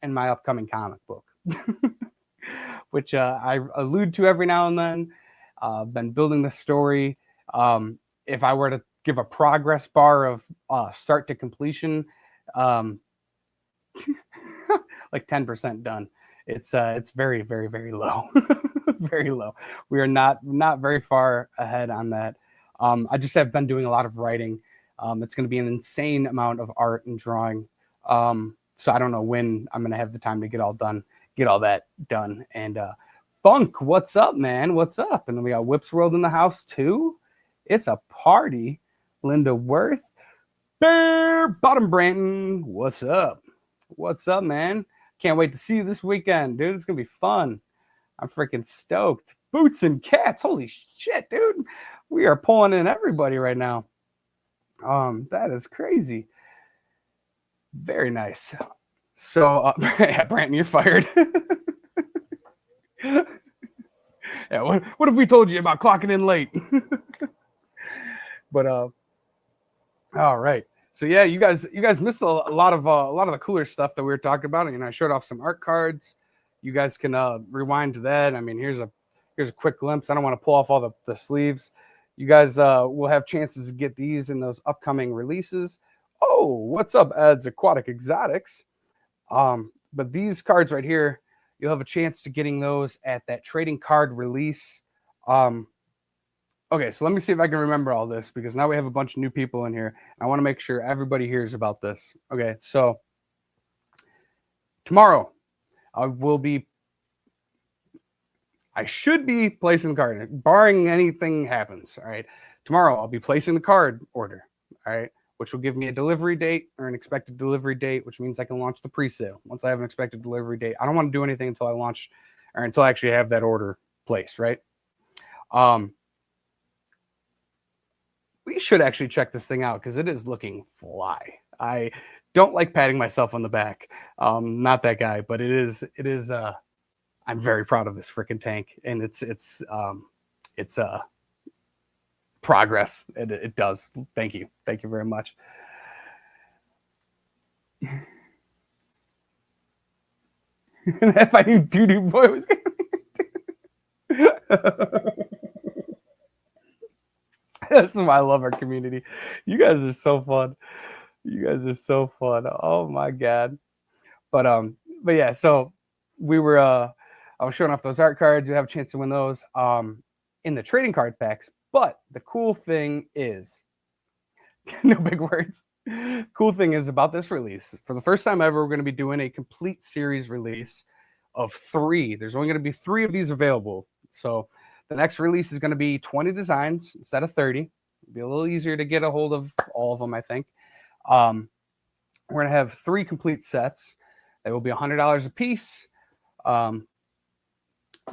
upcoming comic book, which I allude to every now and then. I've been building the story. If I were to give a progress bar of start to completion, like 10% done. It's very, very, very low, very low. We are not very far ahead on that. I just have been doing a lot of writing. It's going to be an insane amount of art and drawing. So I don't know when I'm going to have the time to get all that done. And Funk, what's up, man? What's up? And then we got Whips World in the house too. It's a party. Linda Worth, Bear Bottom Branton, what's up? What's up, man? Can't wait to see you this weekend, dude. It's gonna be fun. I'm freaking stoked. Boots and Cats, holy shit, dude. We are pulling in everybody right now. That is crazy. Very nice. So, yeah, Branton, you're fired. Yeah, what if we told you about clocking in late? But all right. So yeah, you guys missed a lot of the cooler stuff that we were talking about. And I showed off some art cards. You guys can rewind to that. I mean, here's a quick glimpse. I don't want to pull off all the sleeves. You guys will have chances to get these in those upcoming releases. Oh, what's up, Ed's Aquatic Exotics? But these cards right here, you'll have a chance to getting those at that trading card release. Okay, so let me see if I can remember all this because now we have a bunch of new people in here. I want to make sure everybody hears about this. Okay, so tomorrow I should be placing the card, barring anything happens. All right, tomorrow I'll be placing the card order. All right, which will give me a delivery date or an expected delivery date, which means I can launch the pre-sale once I have an expected delivery date. I don't want to do anything until I launch or until I actually have that order placed, right? We should actually check this thing out because it is looking fly. I don't like patting myself on the back. Not that guy, but it is. I'm very proud of this freaking tank, and it's progress. It does. Thank you very much. If I knew Doo Boy was going to be. That's why I love our community. You guys are so fun. Oh my god. But yeah, so we were I was showing off those art cards. You have a chance to win those in the trading card packs. But the cool thing is no big words. Cool thing is about this release. For the first time ever, we're going to be doing a complete series release of 3. There's only going to be 3 of these available. So the next release is going to be 20 designs instead of 30. It'll be a little easier to get a hold of all of them, I think. We're going to have 3 complete sets. They will be $100 a piece.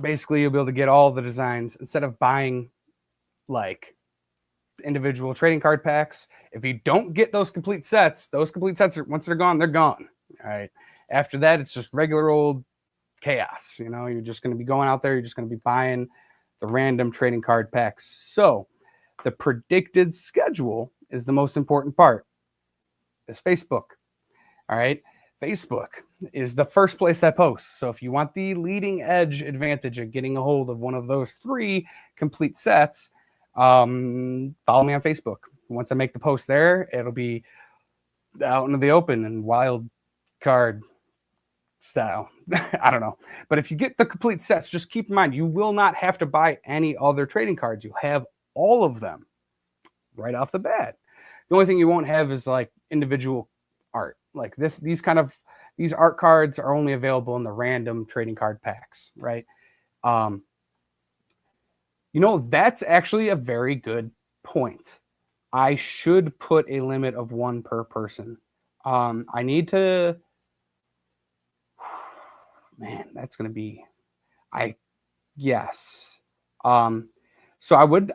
Basically, you'll be able to get all the designs instead of buying like individual trading card packs. If you don't get those complete sets are, once they're gone, they're gone. All right. After that, it's just regular old chaos. You're just going to be going out there. You're just going to be buying the random trading card packs. So the predicted schedule is the most important part. It's Facebook. All right. Facebook is the first place I post. So if you want the leading edge advantage of getting a hold of one of those 3 complete sets, follow me on Facebook. Once I make the post there, it'll be out into the open and wild card style. I don't know. But if you get the complete sets, just keep in mind you will not have to buy any other trading cards. You have all of them right off the bat. The only thing you won't have is like individual art. Like these art cards are only available in the random trading card packs, right? Um, that's actually a very good point. I should put a limit of one per person. I need to. Man, that's gonna be. I yes. Um, so I would.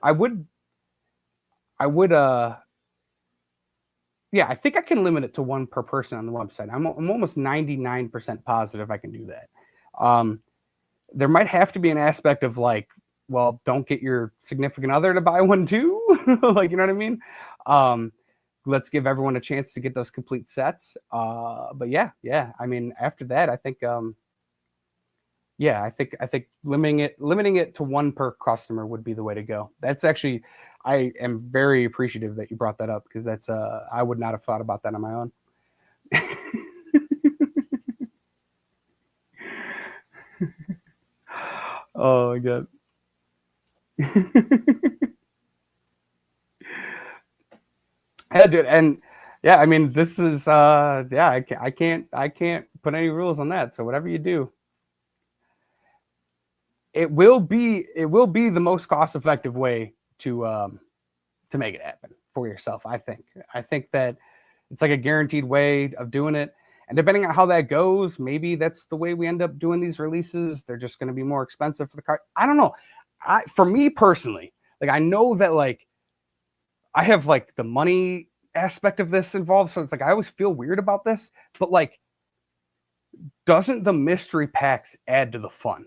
Yeah, I think I can limit it to one per person on the website. I'm almost 99% positive I can do that. Um, there might have to be an aspect of like, well, don't get your significant other to buy one too. Like, you know what I mean? Um, let's give everyone a chance to get those complete sets. But yeah. I mean, after that, I think, yeah, I think limiting it to one per customer would be the way to go. That's actually, I am very appreciative that you brought that up because that's, I would not have thought about that on my own. Oh my god. Yeah, dude, and yeah, I mean, this is yeah, I can't put any rules on that. So whatever you do, it will be the most cost effective way to make it happen for yourself. I think that it's like a guaranteed way of doing it. And depending on how that goes, maybe that's the way we end up doing these releases. They're just going to be more expensive for the card. I don't know. For me personally, like I know that like I have like the money aspect of this involved, so it's like I always feel weird about this, but like doesn't the mystery packs add to the fun?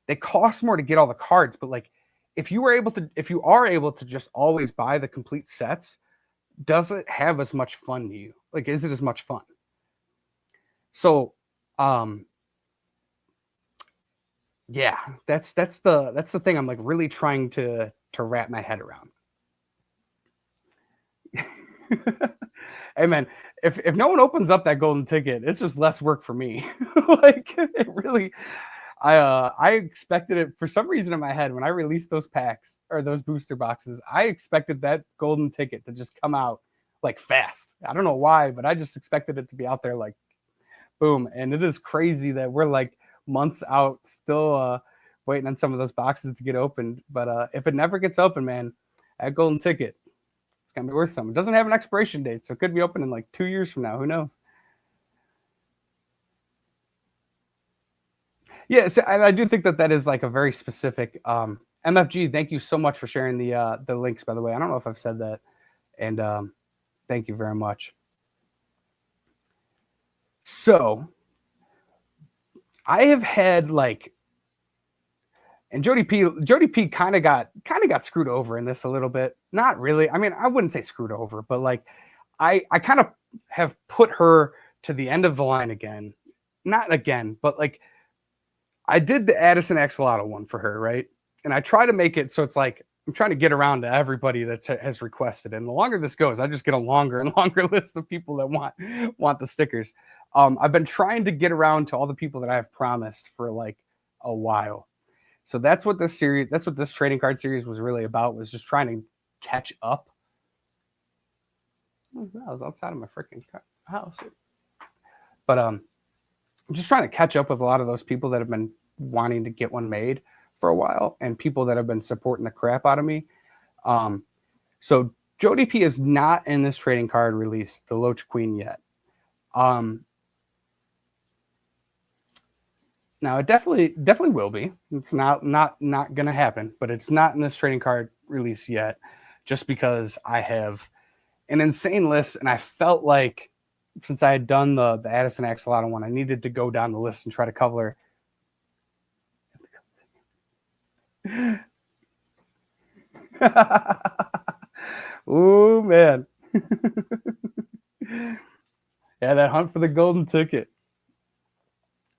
They cost more to get all the cards, but like if you are able to just always buy the complete sets, does it have as much fun to you? Like is it as much fun? So um yeah, that's the thing I'm like really trying to wrap my head around. Hey man, if no one opens up that golden ticket, it's just less work for me. Like it really, I expected it for some reason in my head when I released those packs or those booster boxes. I expected that golden ticket to just come out like fast. I don't know why, but I just expected it to be out there like boom. And it is crazy that we're like months out still waiting on some of those boxes to get opened. But if it never gets open, man, that golden ticket, it's gonna be worth something. It doesn't have an expiration date, so it could be open in like 2 years from now. Who knows? Yeah, so, and I do think that that is like a very specific MFG. Thank you so much for sharing the links. By the way, I don't know if I've said that, and thank you very much. So I have had like, and Jody P kind of got screwed over in this a little bit. Not really. I mean, I wouldn't say screwed over, but like I kind of have put her to the end of the line again. Not again, but like I did the Addison Axolotl one for her, right? And I try to make it so it's like I'm trying to get around to everybody that has requested. And the longer this goes, I just get a longer and longer list of people that want the stickers. I've been trying to get around to all the people that I have promised for like a while. So that's what this trading card series was really about, was just trying to catch up. I was outside of my freaking house. But I'm just trying to catch up with a lot of those people that have been wanting to get one made for a while and people that have been supporting the crap out of me. Um, so Jody P is not in this trading card release, the Loach Queen, yet. Um, Now it definitely will be. It's not gonna happen, but it's not in this trading card release yet, just because I have an insane list, and I felt like since I had done the Addison Axolotl one, I needed to go down the list and try to cover. Oh man, yeah, that hunt for the golden ticket.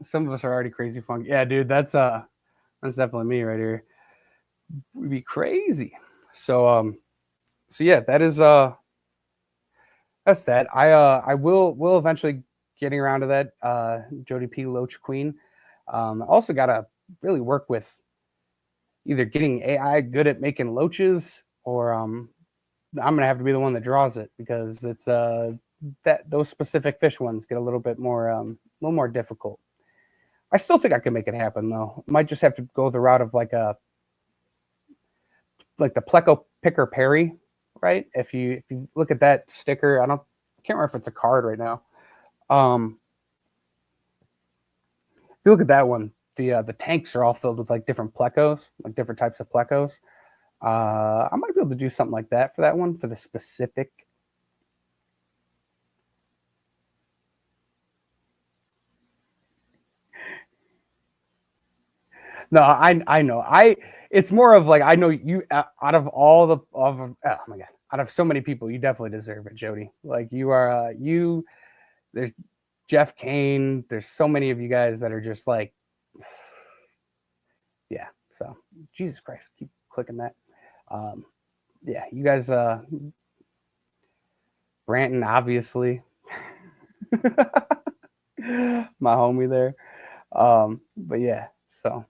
Some of us are already crazy funky. Yeah, dude, that's definitely me right here. We'd be crazy. So so yeah, that is That's that. I will eventually getting around to that. Jody P. Loach Queen. I also gotta really work with either getting AI good at making loaches, or I'm gonna have to be the one that draws it, because it's that those specific fish ones get a little more difficult. I still think I can make it happen though. Might just have to go the route of like the Pleco Picker Perry, right? If you look at that sticker, I can't remember if it's a card right now. If you look at that one, the tanks are all filled with like different plecos, like different types of plecos. I might be able to do something like that for that one, for the specific. No, I know. It's more of like, I know you, out of all the of oh my god, out of so many people, you definitely deserve it, Jody. Like you are you. There's Jeff Kane. There's so many of you guys that are just like, yeah. So Jesus Christ, keep clicking that. Um, yeah, you guys. Branton, obviously, my homie there. But yeah, so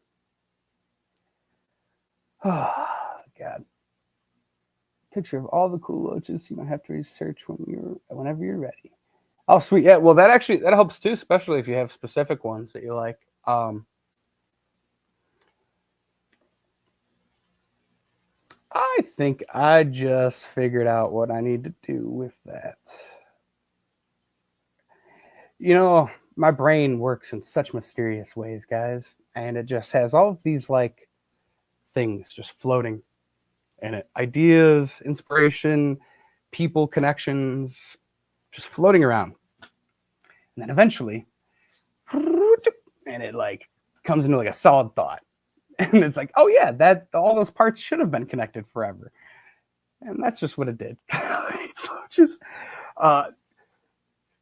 oh god, picture of all the cool loaches you might have to research whenever you're ready. Oh sweet, yeah. Well, that helps too, especially if you have specific ones that you like. I think I just figured out what I need to do with that. You know, my brain works in such mysterious ways, guys, and it just has all of these like things just floating in it, ideas, inspiration, people, connections, just floating around. And then eventually, and it like comes into like a solid thought. And it's like, oh yeah, that all those parts should have been connected forever. And that's just what it did. So just I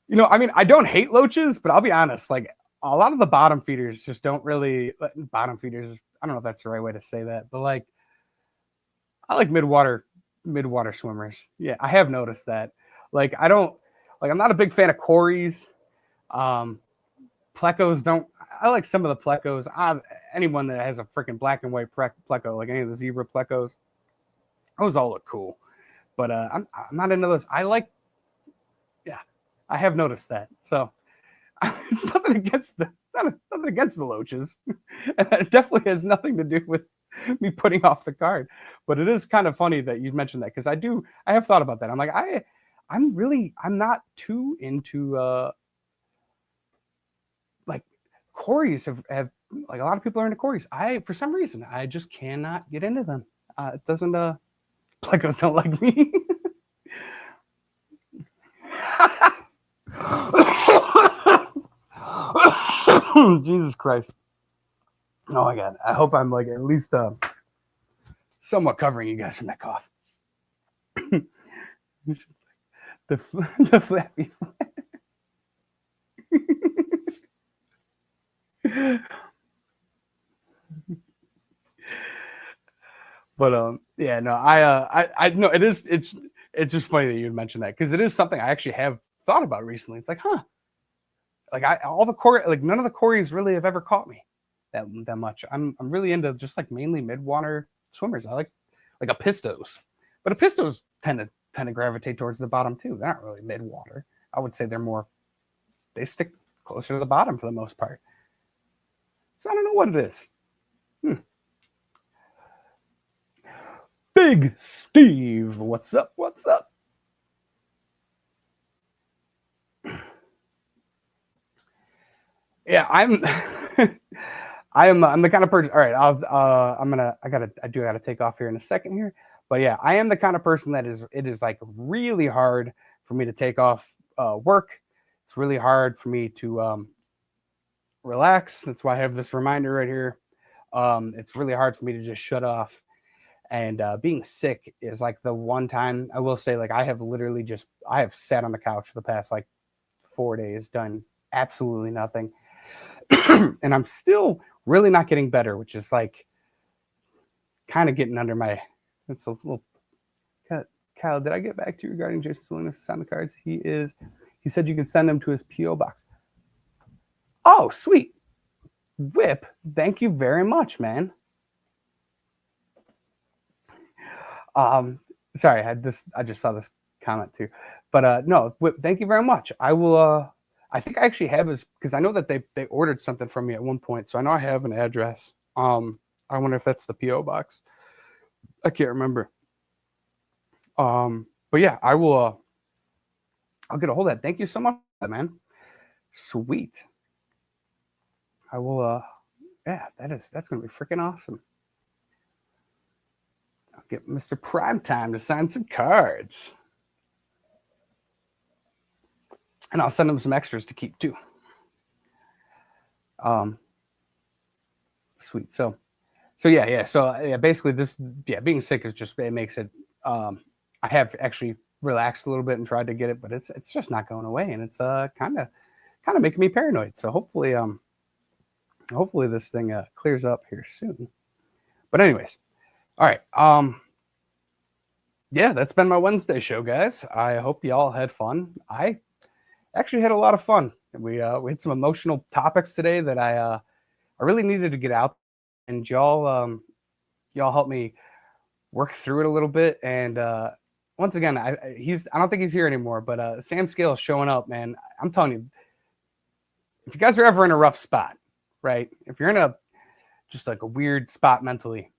mean, I don't hate loaches, but I'll be honest, like a lot of the bottom feeders just don't really bottom feeders. I don't know if that's the right way to say that, but like I like midwater swimmers. Yeah, I have noticed that. Like I don't like I'm not a big fan of Corys. Um Plecos don't I like some of the Plecos. Anyone that has a freaking black and white Pleco, like any of the zebra Plecos, those all look cool. But I'm not into those. I like yeah, I have noticed that. So it's nothing against nothing against the loaches. And it definitely has nothing to do with me putting off the card. But it is kind of funny that you mentioned that, because I have thought about that. I'm like, I'm not too into like Corys have like a lot of people are into Corys. For some reason I just cannot get into them. It doesn't Plecos don't like me. Jesus Christ. Oh my god. I hope I'm like at least somewhat covering you guys from that cough. the the flappy. But yeah, no, I no, it's just funny that you mentioned that, because it is something I actually have thought about recently. It's like, huh, like all the core, like none of the Corys really have ever caught me that much. I'm really into just like mainly midwater swimmers. I like a pistos, but a pistos tend to gravitate towards the bottom too. They're not really midwater. I would say they stick closer to the bottom for the most part. So I don't know what it is. Big Steve, what's up? What's up? Yeah, I'm the kind of person. All right, I gotta take off here in a second here. But yeah, I am the kind of person that it is like really hard for me to take off work. It's really hard for me to relax. That's why I have this reminder right here. It's really hard for me to just shut off. And being sick is like the one time I will say, like I have sat on the couch for the past like 4 days, done absolutely nothing. And I'm still really not getting better, which is like kind of getting under my. It's a little cut Kyle, did I get back to you regarding Jason's willingness to sign the cards? He said you can send them to his P.O. box. Oh, sweet. Whip, thank you very much, man. Sorry, I just saw this comment too. But no, Whip, thank you very much. I will I think I actually have his, because I know that they ordered something from me at one point, so I know I have an address. I wonder if that's the P.O. box. I can't remember. But yeah, I will I'll get a hold of that. Thank you so much, man. Sweet. I will yeah, that's gonna be freaking awesome. I'll get Mr. Primetime to sign some cards. And I'll send him some extras to keep too. Sweet. So yeah. So yeah, basically this, being sick is just, it makes it, I have actually relaxed a little bit and tried to get it, but it's just not going away, and it's kind of making me paranoid. So hopefully this thing clears up here soon. But anyways, all right. Yeah, that's been my Wednesday show, guys. I hope y'all had fun. I actually had a lot of fun. We had some emotional topics today that I really needed to get out, and y'all helped me work through it a little bit. And once again, I don't think he's here anymore, but Sam Scales showing up, man. I'm telling you, if you guys are ever in a rough spot, right? If you're in a just like a weird spot mentally,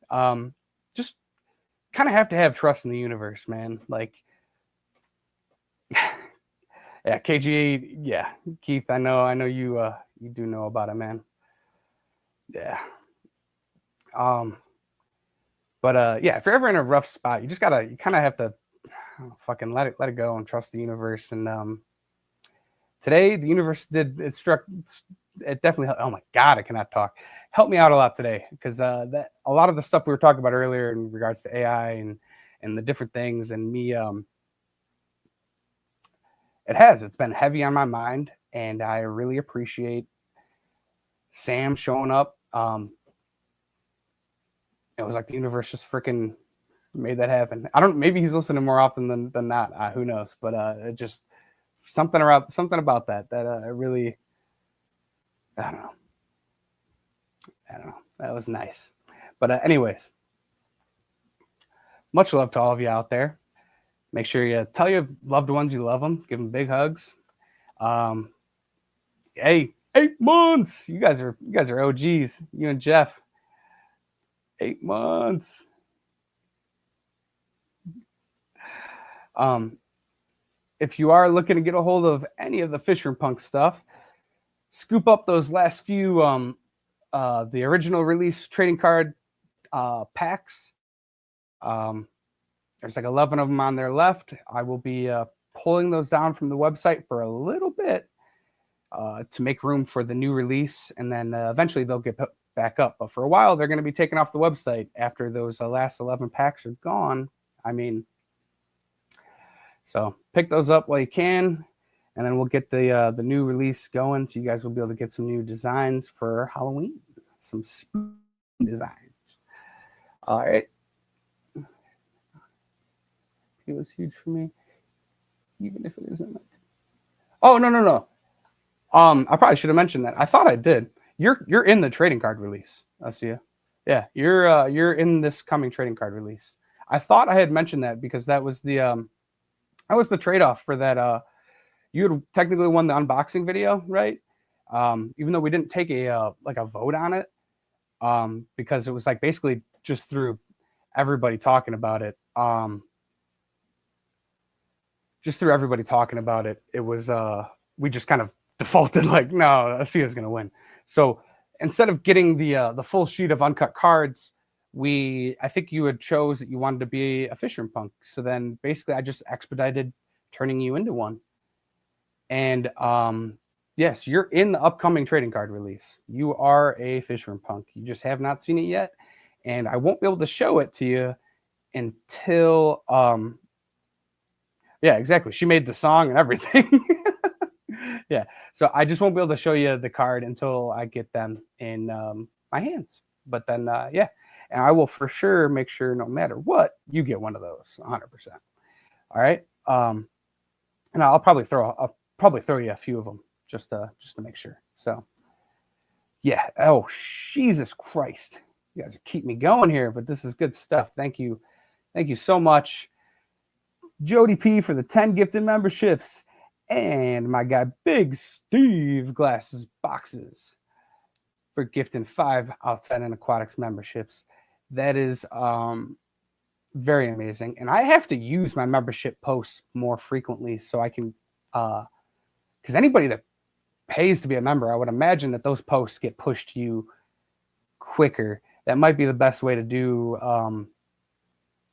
just kind of have to have trust in the universe, man. Like, yeah, KG, yeah, Keith, I know you you do know about it, man. Yeah. But yeah, if you're ever in a rough spot, you kind of have to fucking let it go and trust the universe. And today the universe it definitely, oh my god, I cannot talk, helped me out a lot today, because that a lot of the stuff we were talking about earlier in regards to AI and the different things, and me, it's been heavy on my mind, and I really appreciate Sam showing up. It was like the universe just freaking made that happen. Maybe he's listening more often than not. Who knows? But it just something about that really, I don't know. That was nice. But anyways, much love to all of you out there. Make sure you tell your loved ones you love them. Give them big hugs. Hey, 8 months. You guys are OGs. You and Jeff. 8 months. If you are looking to get a hold of any of the Fisher Punk stuff, scoop up those last few the original release trading card packs. There's like 11 of them on there left. I will be pulling those down from the website for a little bit to make room for the new release, and then eventually they'll get put back up. But for a while, they're going to be taken off the website after those last 11 packs are gone. I mean, so pick those up while you can, and then we'll get the new release going, so you guys will be able to get some new designs for Halloween, some spooky designs. All right. It was huge for me, even if it isn't. Oh, no. I probably should have mentioned that. I thought I did. You're in the trading card release. I see you. Yeah, you're in this coming trading card release. I thought I had mentioned that because that was the trade-off for that. You had technically won the unboxing video, right? Even though we didn't take a vote on it, because it was like basically just through everybody talking about it. Just through everybody talking about it, it was we just kind of defaulted like, no, Asia's gonna win. So instead of getting the full sheet of uncut cards, I think you had chose that you wanted to be a Fisher Punk. So then basically I just expedited turning you into one. And yes, you're in the upcoming trading card release. You are a Fisher Punk. You just have not seen it yet, and I won't be able to show it to you until yeah, exactly. She made the song and everything. Yeah. So I just won't be able to show you the card until I get them in my hands. But then, yeah. And I will for sure make sure, no matter what, you get one of those, 100%. All right. And I'll probably throw you a few of them just to make sure. So yeah. Oh, Jesus Christ. You guys keep me going here, but this is good stuff. Thank you. Thank you so much, Jody P, for the 10 gifted memberships. And my guy, Big Steve Glasses Boxes, for gifting 5 Outside and Aquatics memberships. That is very amazing. And I have to use my membership posts more frequently so I can, because anybody that pays to be a member, I would imagine that those posts get pushed to you quicker. That might be the best way to do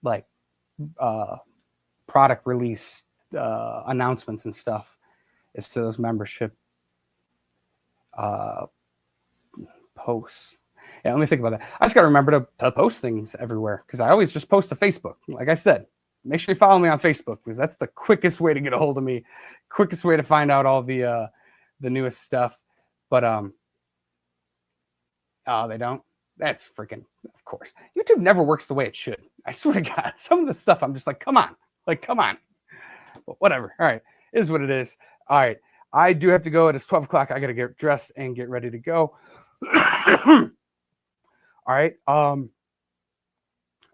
like product release announcements and stuff, is to those membership posts. Yeah, let me think about that. I just got to remember to post things everywhere, because I always just post to Facebook. Like I said, make sure you follow me on Facebook, because that's the quickest way to get a hold of me, quickest way to find out all the newest stuff. But oh, they don't. That's freaking, of course. YouTube never works the way it should. I swear to God, some of the stuff I'm just like, come on, But whatever. All right, it is what it is. All right, I do have to go. It is 12 o'clock. I got to get dressed and get ready to go. All right.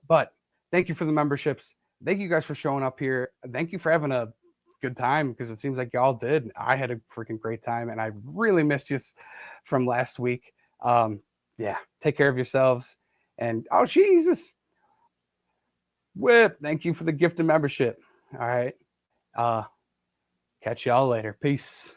But thank you for the memberships. Thank you guys for showing up here. Thank you for having a good time, because it seems like y'all did. I had a freaking great time, and I really missed you from last week. Yeah, take care of yourselves. And oh, Jesus. Whip, thank you for the gift of membership. All right. Catch y'all later. Peace.